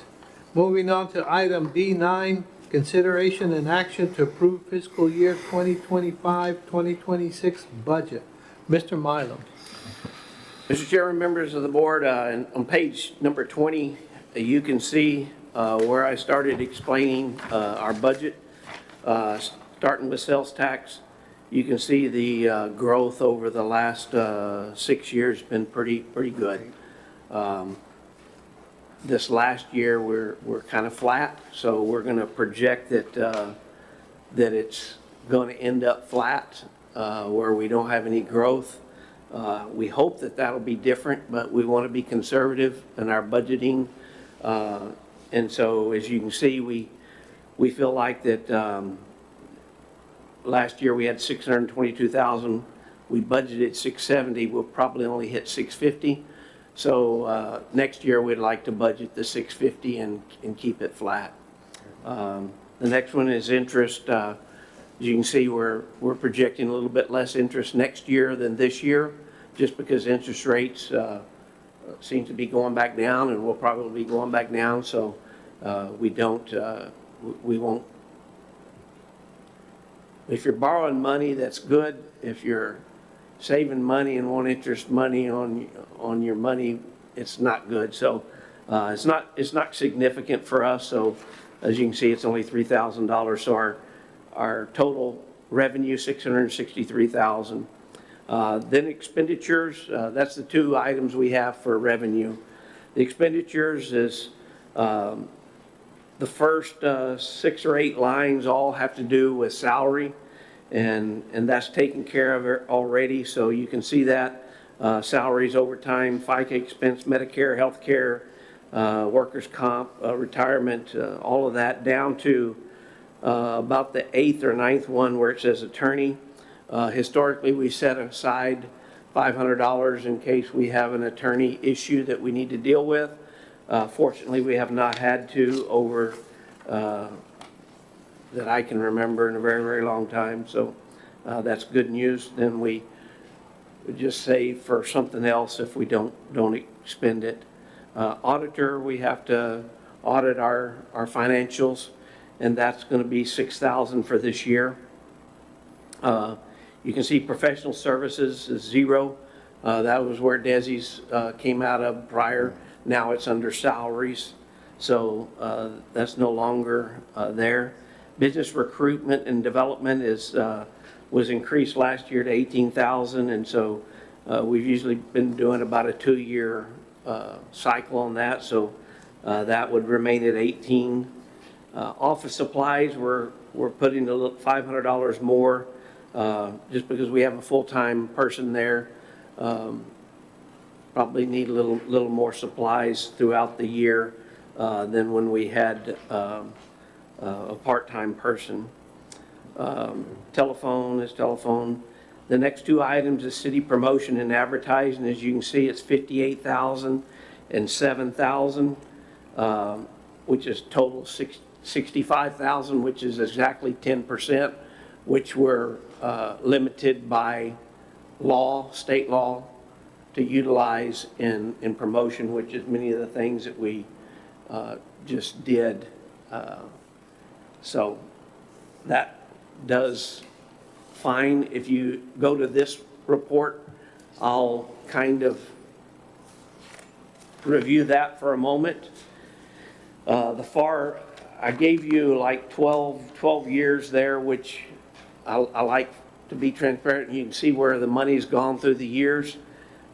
Moving on to item D9, consideration and action to approve fiscal year 2025-2026 budget. Mr. Mylum.
Mr. Chairman, members of the board, on page number 20, you can see where I started explaining our budget, starting with sales tax. You can see the growth over the last 6 years has been pretty good. This last year, we're kind of flat, so we're going to project that it's going to end up flat, where we don't have any growth. We hope that that'll be different, but we want to be conservative in our budgeting. And so, as you can see, we feel like that last year we had 622,000. We budgeted 670. We'll probably only hit 650. So next year we'd like to budget the 650 and keep it flat. The next one is interest. As you can see, we're projecting a little bit less interest next year than this year, just because interest rates seem to be going back down, and will probably be going back down. So we won't. If you're borrowing money, that's good. If you're saving money and want interest money on your money, it's not good. So it's not significant for us. So as you can see, it's only $3,000. So our total revenue, $663,000. Then expenditures, that's the two items we have for revenue. The expenditures is the first 6 or 8 lines all have to do with salary, and that's taken care of already. So you can see that salaries, overtime, FICA expense, Medicare, healthcare, workers' comp, retirement, all of that, down to about the 8th or 9th one where it says attorney. Historically, we set aside $500 in case we have an attorney issue that we need to deal with. Fortunately, we have not had to over that I can remember in a very, very long time. So that's good news. Then we would just save for something else if we don't expend it. Auditor, we have to audit our financials, and that's going to be $6,000 for this year. You can see professional services is 0. That was where Desi's came out of prior. Now it's under salaries, so that's no longer there. Business recruitment and development was increased last year to $18,000, and so we've usually been doing about a 2-year cycle on that, so that would remain at $18,000. Office supplies, we're putting a little $500 more. Just because we have a full-time person there, probably need a little more supplies throughout the year. than when we had a part-time person. Telephone is telephone. The next two items is city promotion and advertising. As you can see, it's 58,000 and 7,000, which is total 65,000, which is exactly 10%, which were limited by law, state law, to utilize in promotion, which is many of the things that we just did. So that does fine. If you go to this report, I'll kind of review that for a moment. I gave you like 12 years there, which I like to be transparent. You can see where the money's gone through the years.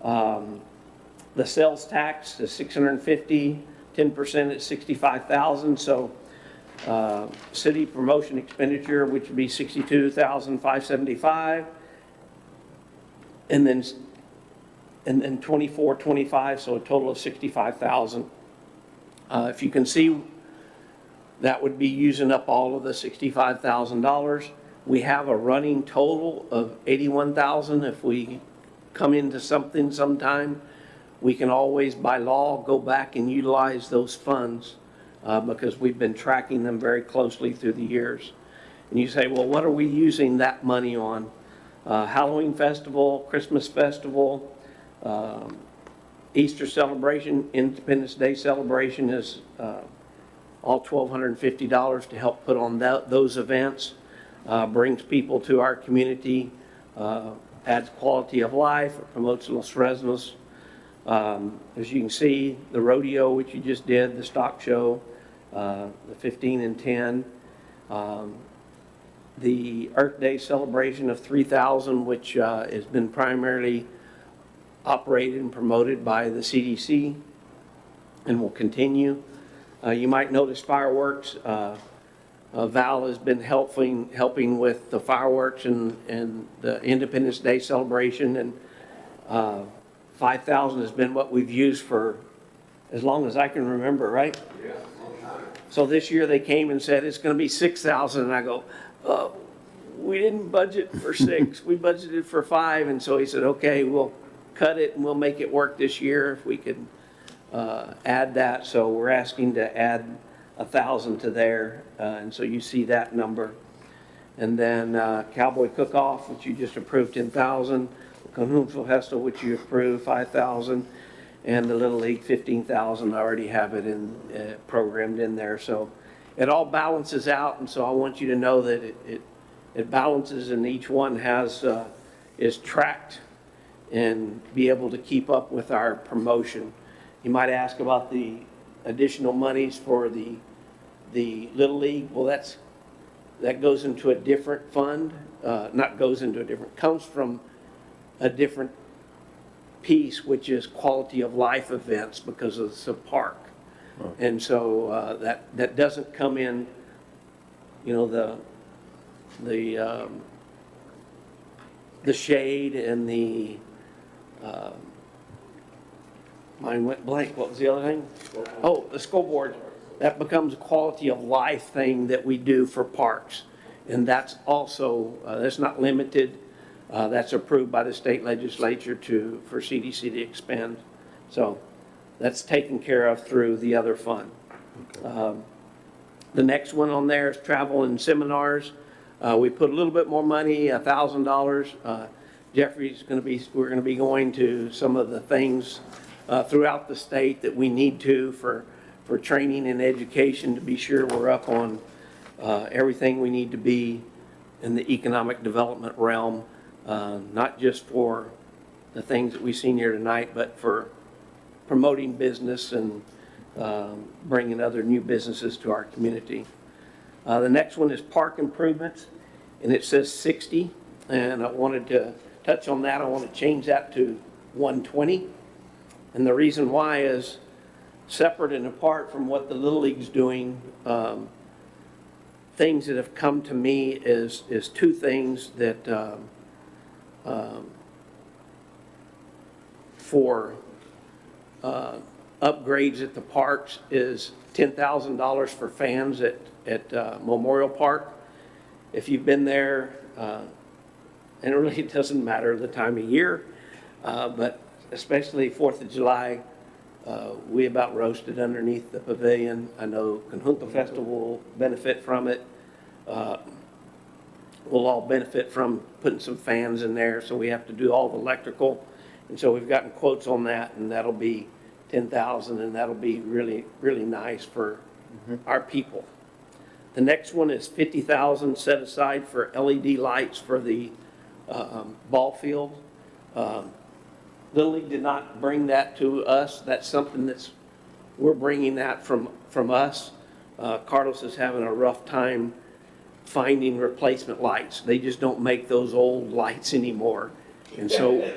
The sales tax is 650, 10% at 65,000. So city promotion expenditure, which would be 62,575, and then 24, 25, so a total of 65,000. If you can see, that would be using up all of the $65,000. We have a running total of 81,000. If we come into something sometime, we can always, by law, go back and utilize those funds because we've been tracking them very closely through the years. And you say, well, what are we using that money on? Halloween festival, Christmas festival, Easter celebration, Independence Day celebration is all $1,250 to help put on those events. Brings people to our community, adds quality of life, promotes Los Fresnos. As you can see, the rodeo, which you just did, the stock show, the 15 and 10, the Earth Day celebration of 3,000, which has been primarily operated and promoted by the CDC and will continue. You might notice fireworks. Val has been helping with the fireworks and the Independence Day celebration, and 5,000 has been what we've used for as long as I can remember, right? Yeah. So this year they came and said it's going to be 6,000, and I go, we didn't budget for 6, we budgeted for 5, and so he said, okay, we'll cut it and we'll make it work this year if we could add that. So we're asking to add 1,000 to there, and so you see that number. And then Cowboy Cook-Off, which you just approved, 10,000. Conjunto Festival, which you approved, 5,000. And the Little League, 15,000. I already have it in programmed in there. So it all balances out, and so I want you to know that it balances, and each one is tracked and be able to keep up with our promotion. You might ask about the additional monies for the Little League. Well, that goes into a different fund. Comes from a different piece, which is quality of life events, because it's a park. Oh. And so that doesn't come in, the shade and the mine went blank. What was the other thing? Oh, the scoreboard. That becomes a quality of life thing that we do for parks. And that's also, that's not limited. That's approved by the state legislature for CDC to expend. So that's taken care of through the other fund. Okay. The next one on there is travel and seminars. We put a little bit more money, $1,000. We're going to be going to some of the things throughout the state that we need to for training and education, to be sure we're up on everything we need to be in the economic development realm, not just for the things that we've seen here tonight, but for promoting business and bringing other new businesses to our community. The next one is park improvements, and it says 60, and I wanted to touch on that. I want to change that to 120, and the reason why is separate and apart from what the Little League's doing. Things that have come to me is two things that for upgrades at the parks is $10,000 for fans at Memorial Park. If you've been there, and it really doesn't matter the time of year, but especially 4th of July, we about roasted underneath the pavilion. I know Conjunto Festival will benefit from it. We'll all benefit from putting some fans in there, so we have to do all the electrical. And so we've gotten quotes on that, and that'll be $10,000, and that'll be really, really nice for our people. The next one is $50,000 set aside for LED lights for the ball field. Little League did not bring that to us. That's something we're bringing that from us. Carlos is having a rough time finding replacement lights. They just don't make those old lights anymore. And so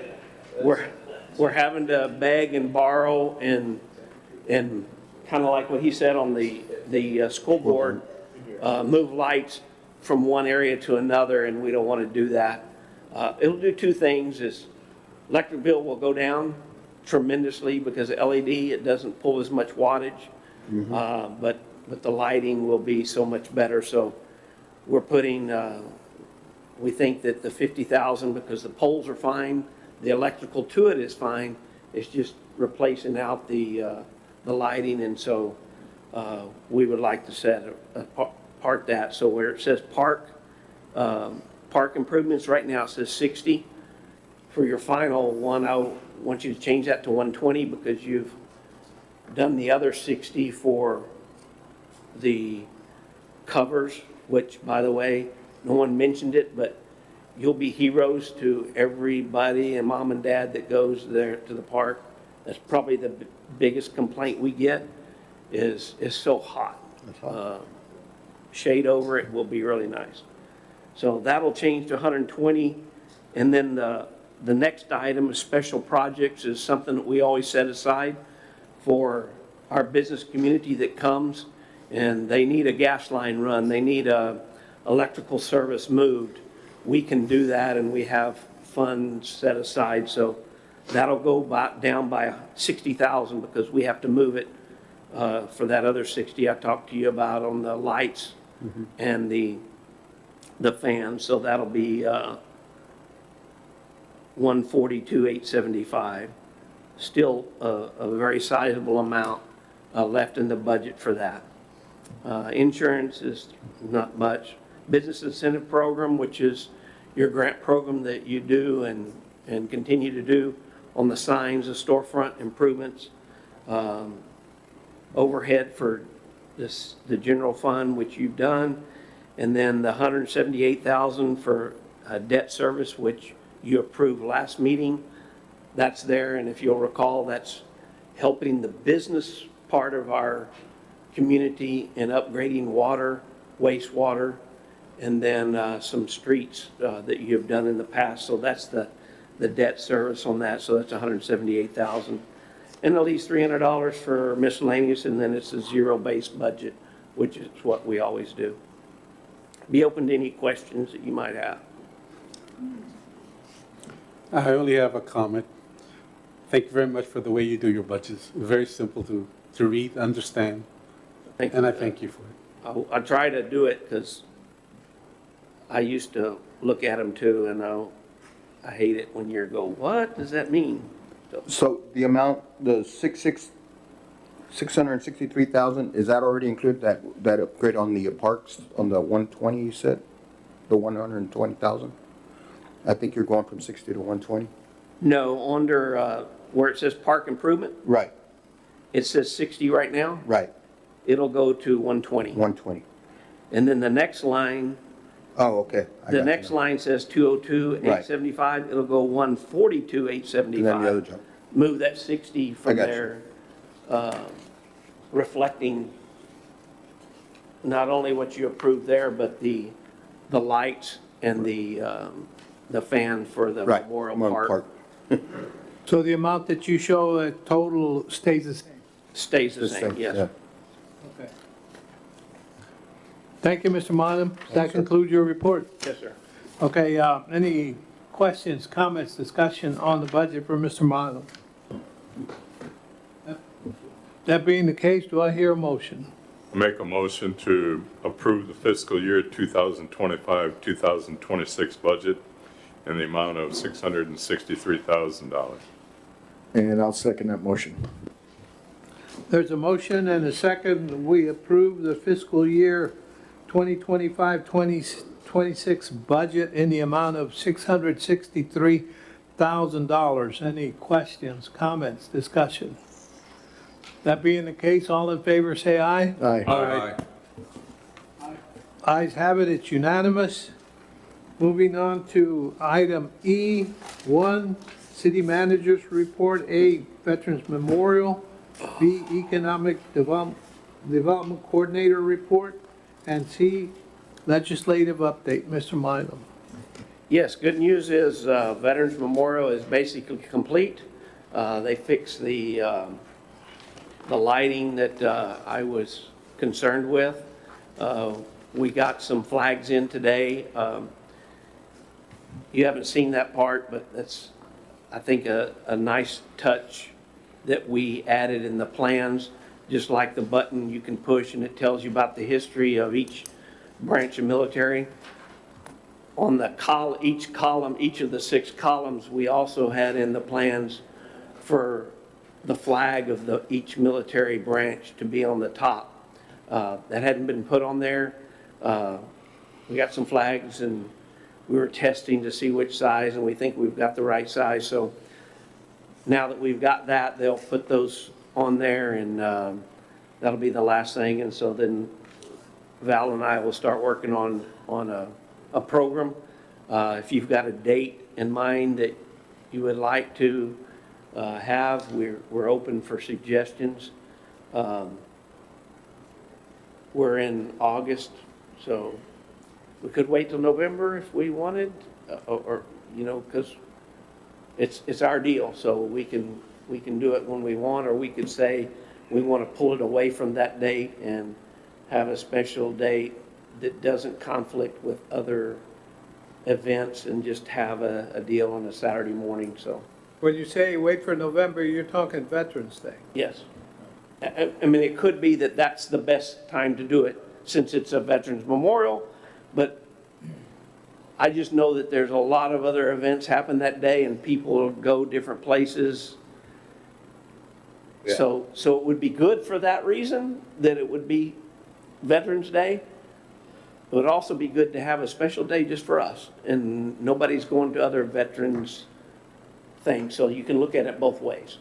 we're having to beg and borrow and kind of like what he said on the school board, move lights from one area to another, and we don't want to do that. It'll do two things: is electric bill will go down tremendously because LED, it doesn't pull as much wattage, but the lighting will be so much better. So we're putting, we think that the $50,000, because the poles are fine, the electrical to it is fine, it's just replacing out the lighting, and so we would like to set apart that. So where it says park improvements, right now it says 60. For your final one, I want you to change that to 120 because you've done the other 60 for the covers, which, by the way, no one mentioned it, but you'll be heroes to everybody and mom and dad that goes there to the park. That's probably the biggest complaint we get is it's so hot. Shade over it will be really nice. So that'll change to 120. And then the next item is special projects, is something that we always set aside for our business community that comes and they need a gas line run, they need a electrical service moved. We can do that, and we have funds set aside. So that'll go down by 60,000 because we have to move it for that other 60 I talked to you about on the lights and the fans. So that'll be 142,875. Still a very sizable amount left in the budget for that. Insurance is not much. Business incentive program, which is your grant program that you do and continue to do on the signs, the storefront improvements, overhead for the general fund, which you've done, and then the 178,000 for debt service, which you approved last meeting. That's there, and if you'll recall, that's helping the business part of our community in upgrading water, wastewater, and then some streets that you've done in the past. So that's the debt service on that. So that's 178,000. And at least $300 for miscellaneous, and then it's a zero-based budget, which is what we always do. Be open to any questions that you might have.
I only have a comment. Thank you very much for the way you do your budgets. Very simple to read, understand,
Thank you.
and I thank you for it.
I try to do it because I used to look at them too, and I hate it when you go, what does that mean?
So the amount, the 663,000, is that already include that upgrade on the parks, on the 120 you said? The 120,000? I think you're going from 60 to 120?
No, under where it says park improvement,
Right,
it says 60 right now.
right,
It'll go to 120.
120.
And then the next line,
Oh, okay. I
the
got you
next
now.
line says 202,875. It'll go
And then the other
142,875.
jump.
Move that 60 from
got you.
there, reflecting not only what you approved there, but the lights and the fan for the
Right.
Memorial
Memorial
Park
So the amount that you show total stays the same?
stays the
Just
same,
saying,
yes.
yeah.
Okay. Thank you, Mr. Monum. That concludes your report.
Yes, sir.
Okay, any questions, comments, discussion on the budget for Mr. Monum? That being the case, do I hear a motion?
Make a motion to approve the fiscal year 2025, 2026 budget in the amount of $663,000.
And I'll second that motion.
There's a motion and a second. We approve the fiscal year 2025-2026 budget in the amount of $663,000. Any questions, comments, discussion? That being the case, all in favor say aye.
Aye.
Ayes have it, it's unanimous. Moving on to item E1, City Manager's Report, A, Veterans Memorial, B, Economic Development Coordinator Report, and C, Legislative Update. Mr. Mylum.
Yes, good news is Veterans Memorial is basically complete. They fixed the lighting that I was concerned with. We got some flags in today. You haven't seen that part, but that's, I think, a nice touch that we added in the plans, just like the button you can push and it tells you about the history of each branch of military. On the each column, each of the 6 columns, we also had in the plans for the flag of each military branch to be on the top. That hadn't been put on there. We got some flags and we were testing to see which size, and we think we've got the right size. So now that we've got that, they'll put those on there, and that'll be the last thing. And so then Val and I will start working on a program. If you've got a date in mind that you would like to have, we're open for suggestions. We're in August, so we could wait till November if we wanted, or you know, because it's our deal, so we can do it when we want, or we could say we want to pull it away from that date and have a special date that doesn't conflict with other events and just have a deal on a Saturday morning. So
When you say wait for November, you're talking Veterans Day.
yes, I mean, it could be that that's the best time to do it since it's a Veterans Memorial, but I just know that there's a lot of other events happen that day and people go different places.
Yeah.
So it would be good for that reason, that it would be Veterans Day. It would also be good to have a special day just for us, and nobody's going to other veterans things, so you can look at it both ways.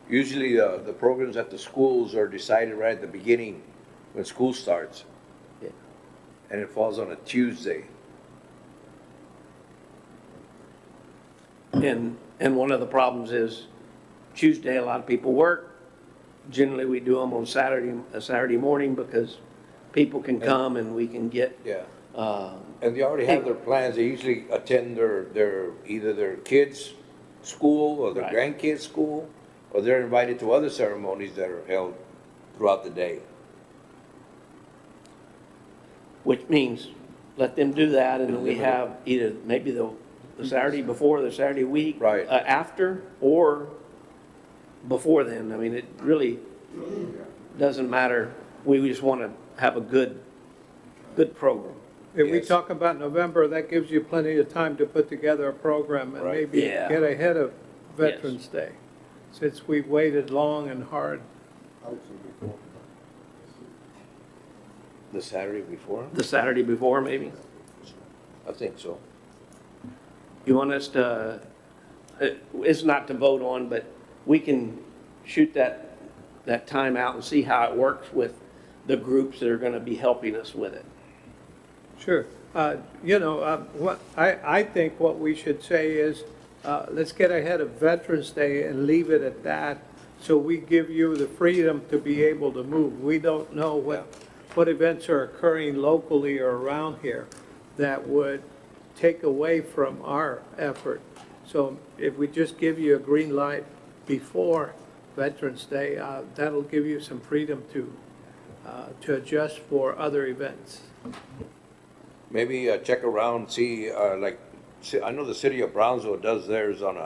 Usually, the programs at the schools are decided right at the beginning when school starts.
Yeah.
And it falls on a Tuesday.
And one of the problems is Tuesday, a lot of people work. Generally, we do them on a Saturday morning because people can come and we can get.
Yeah. And they already have their plans. They usually attend either their kids' school or their
Right.
grandkids' school, or they're invited to other ceremonies that are held throughout the day.
Which means let them do that, and then we have either maybe the Saturday before, the Saturday week.
Right.
After, or before then. I mean, it really doesn't matter. We just want to have a good program.
If we
Yes.
talk about November, that gives you plenty of time to put together a program and
Right.
maybe
Yeah.
get ahead of Veterans Day, since we've waited long and hard.
The Saturday before?
The Saturday before, maybe.
I think so.
You want us to, it's not to vote on, but we can shoot that time out and see how it works with the groups that are going to be helping us with it.
Sure. I think what we should say is, let's get ahead of Veterans Day and leave it at that, so we give you the freedom to be able to move. We don't know what events are occurring locally or around here that would take away from our effort. So if we just give you a green light before Veterans Day, that'll give you some freedom to adjust for other events.
Maybe check around, see, I know the city of Brownsville does theirs on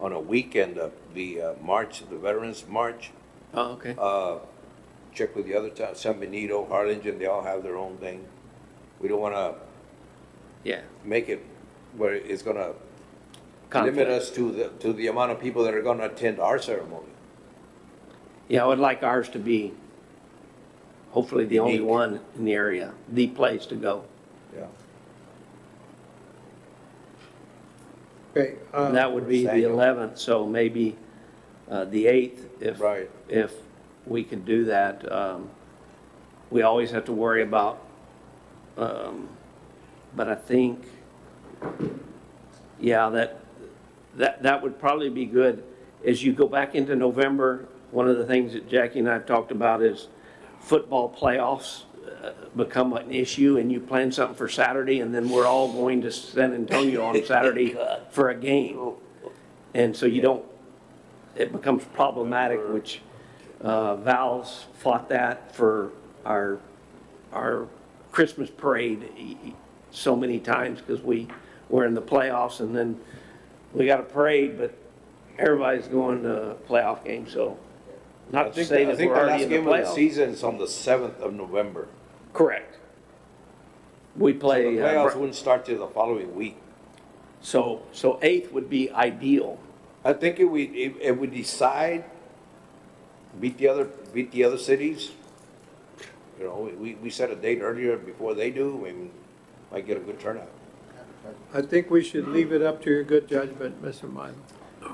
on a weekend of the march, the Veterans March.
Oh, okay.
Check with the other towns, San Benito, Harlingen, they all have their own thing. We don't want to
Yeah.
make it where it's going to
Conflict.
limit us to the amount of people that are going to attend our ceremony.
Yeah, I would like ours to be hopefully the only
Unique.
one in the area, the place to go.
Yeah.
Okay,
And that would be the
Daniel.
11th, so maybe the 8th,
Right.
if we could do that. We always have to worry about, but I think, yeah, that would probably be good. As you go back into November, one of the things that Jackie and I have talked about is football playoffs become an issue, and you plan something for Saturday, and then we're all going to San Antonio on Saturday for a game. And so you don't, it becomes problematic, which Val's fought that for our Christmas parade so many times, because we were in the playoffs, and then we got a parade, but everybody's going to a playoff game, so
I
not to say that
think
we're
the
already
last
in the
game of the
playoffs.
season is on the 7th of November.
Correct. We
So
play,
the playoffs wouldn't start till the following week.
so 8th would be ideal.
I think if we decide, beat the other cities, you know, we set a date earlier before they do, and might get a good turnout.
I think we should leave it up to your good judgment, Mr. Milo.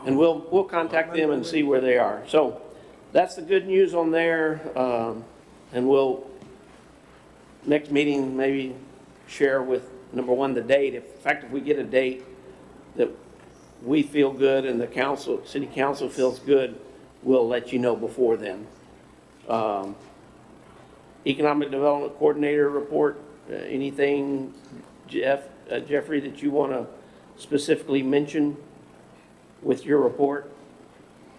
And we'll contact them and see where they are. So that's the good news on there. And we'll, next meeting, maybe share with, number one, the date. In fact, if we get a date that we feel good and the council, city council feels good, we'll let you know before then. Economic Development Coordinator report, anything, Jeffrey, that you want to specifically mention with your report?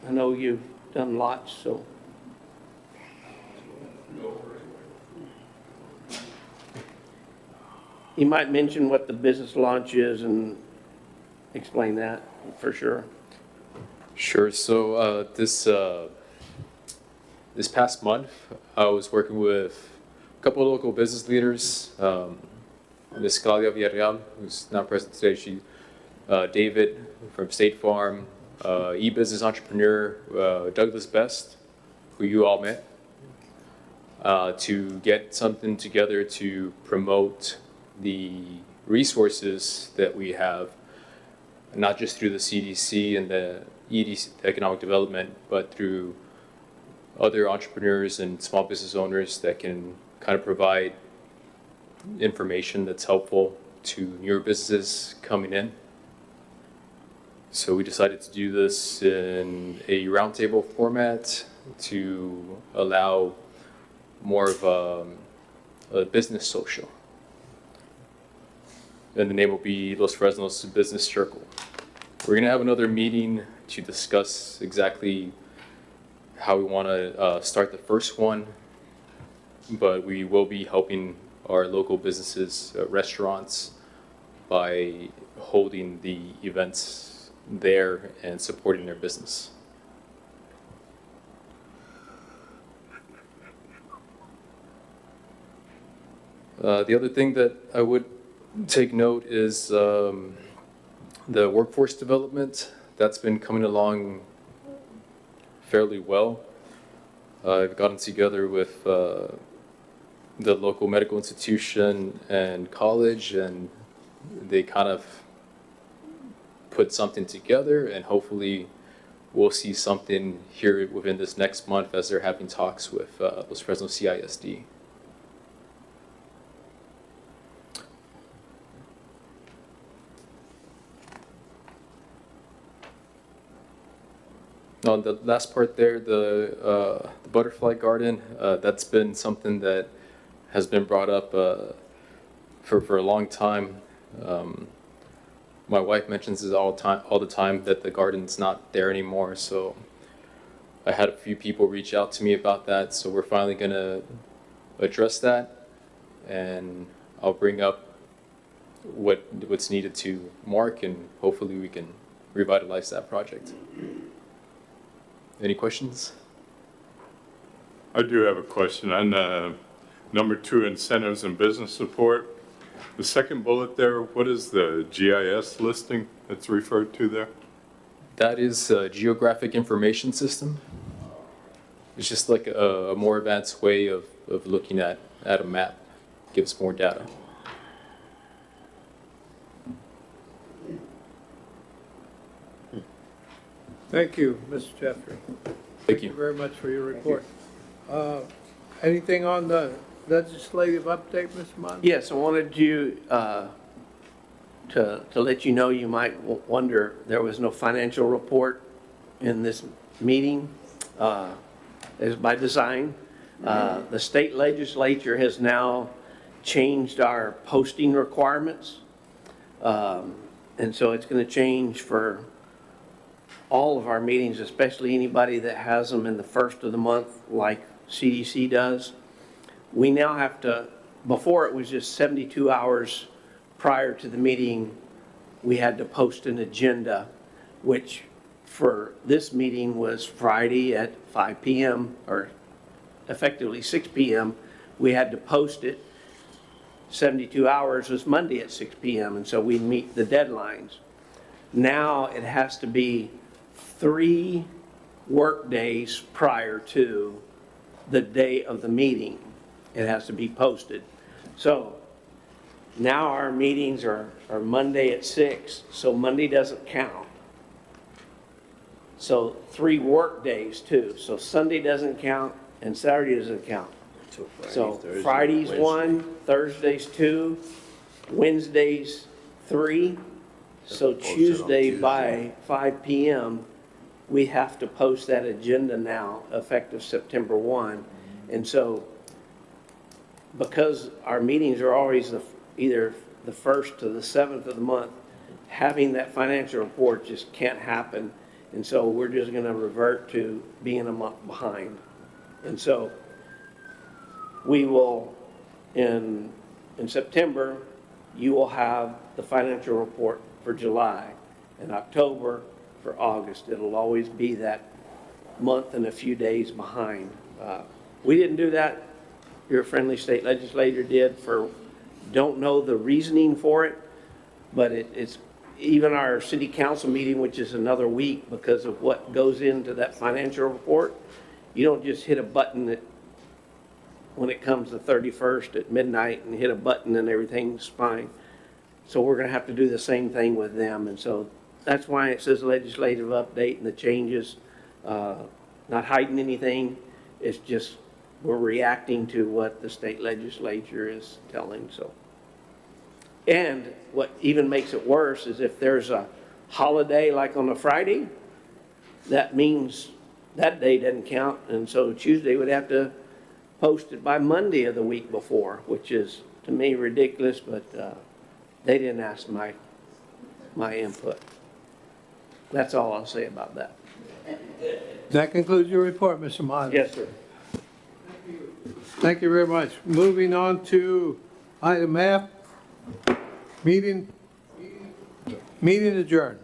I know you've done lots, so. You might mention what the business launch is and explain that for sure.
Sure. So this past month, I was working with a couple of local business leaders. Ms. Claudia Villarreal, who's not present today, David from State Farm, e-business entrepreneur Douglas Best, who you all met, to get something together to promote the resources that we have, not just through the CDC and the EDC, economic development, but through other entrepreneurs and small business owners that can kind of provide information that's helpful to newer businesses coming in. So we decided to do this in a roundtable format to allow more of a business social. And the name will be Los Fresnos Business Circle. We're going to have another meeting to discuss exactly how we want to start the first one, but we will be helping our local businesses, restaurants, by holding the events there and supporting their business. The other thing that I would take note is the workforce development. That's been coming along fairly well. I've gotten together with the local medical institution and college, and they kind of put something together, and hopefully we'll see something here within this next month as they're having talks with Los Fresnos CISD. On the last part there, the butterfly garden, that's been something that has been brought up for a long time. My wife mentions it all the time that the garden's not there anymore. So I had a few people reach out to me about that. So we're finally going to address that, and I'll bring up what's needed to Mark, and hopefully we can revitalize that project. Any questions?
I do have a question on number 2, incentives and business support. The second bullet there, what is the GIS listing that's referred to there?
That is a geographic information system. It's just like a more advanced way of looking at a map, gives more data.
Thank you, Mr. Jeffrey.
Thank you.
Very much for your report. Anything on the legislative update, Mr. Mon?
Yes, I wanted you to let you know, you might wonder, there was no financial report in this meeting. Is by design. The state legislature has now changed our posting requirements. And so it's going to change for all of our meetings, especially anybody that has them in the first of the month like CDC does. We now have to, before it was just 72 hours prior to the meeting, we had to post an agenda, which for this meeting was Friday at 5 p.m. or effectively 6 p.m. We had to post it. 72 hours was Monday at 6 p.m. and so we meet the deadlines. Now it has to be 3 work days prior to the day of the meeting. It has to be posted. So now our meetings are Monday at 6, so Monday doesn't count. So 3 work days too. So Sunday doesn't count and Saturday doesn't count. So Friday's 1, Thursday's 2, Wednesday's 3. So Tuesday by 5 p.m., we have to post that agenda now, effective September 1. And so because our meetings are always either the 1st to the 7th of the month, having that financial report just can't happen. And so we're just going to revert to being a month behind. And so we will, in September, you will have the financial report for July. In October, for August. It'll always be that month and a few days behind. We didn't do that. Your friendly state legislator did, don't know the reasoning for it, but it's even our city council meeting, which is another week because of what goes into that financial report. You don't just hit a button when it comes the 31st at midnight and hit a button and everything's fine. So we're going to have to do the same thing with them. And so that's why it says legislative update and the changes, not hiding anything. It's just we're reacting to what the state legislature is telling. So, and what even makes it worse is if there's a holiday like on a Friday, that means that day doesn't count. And so Tuesday would have to post it by Monday of the week before, which is to me ridiculous, but they didn't ask my input. That's all I'll say about that.
That concludes your report, Mr. Mon.
Yes, sir.
Thank you very much. Moving on to item F, meeting adjourned.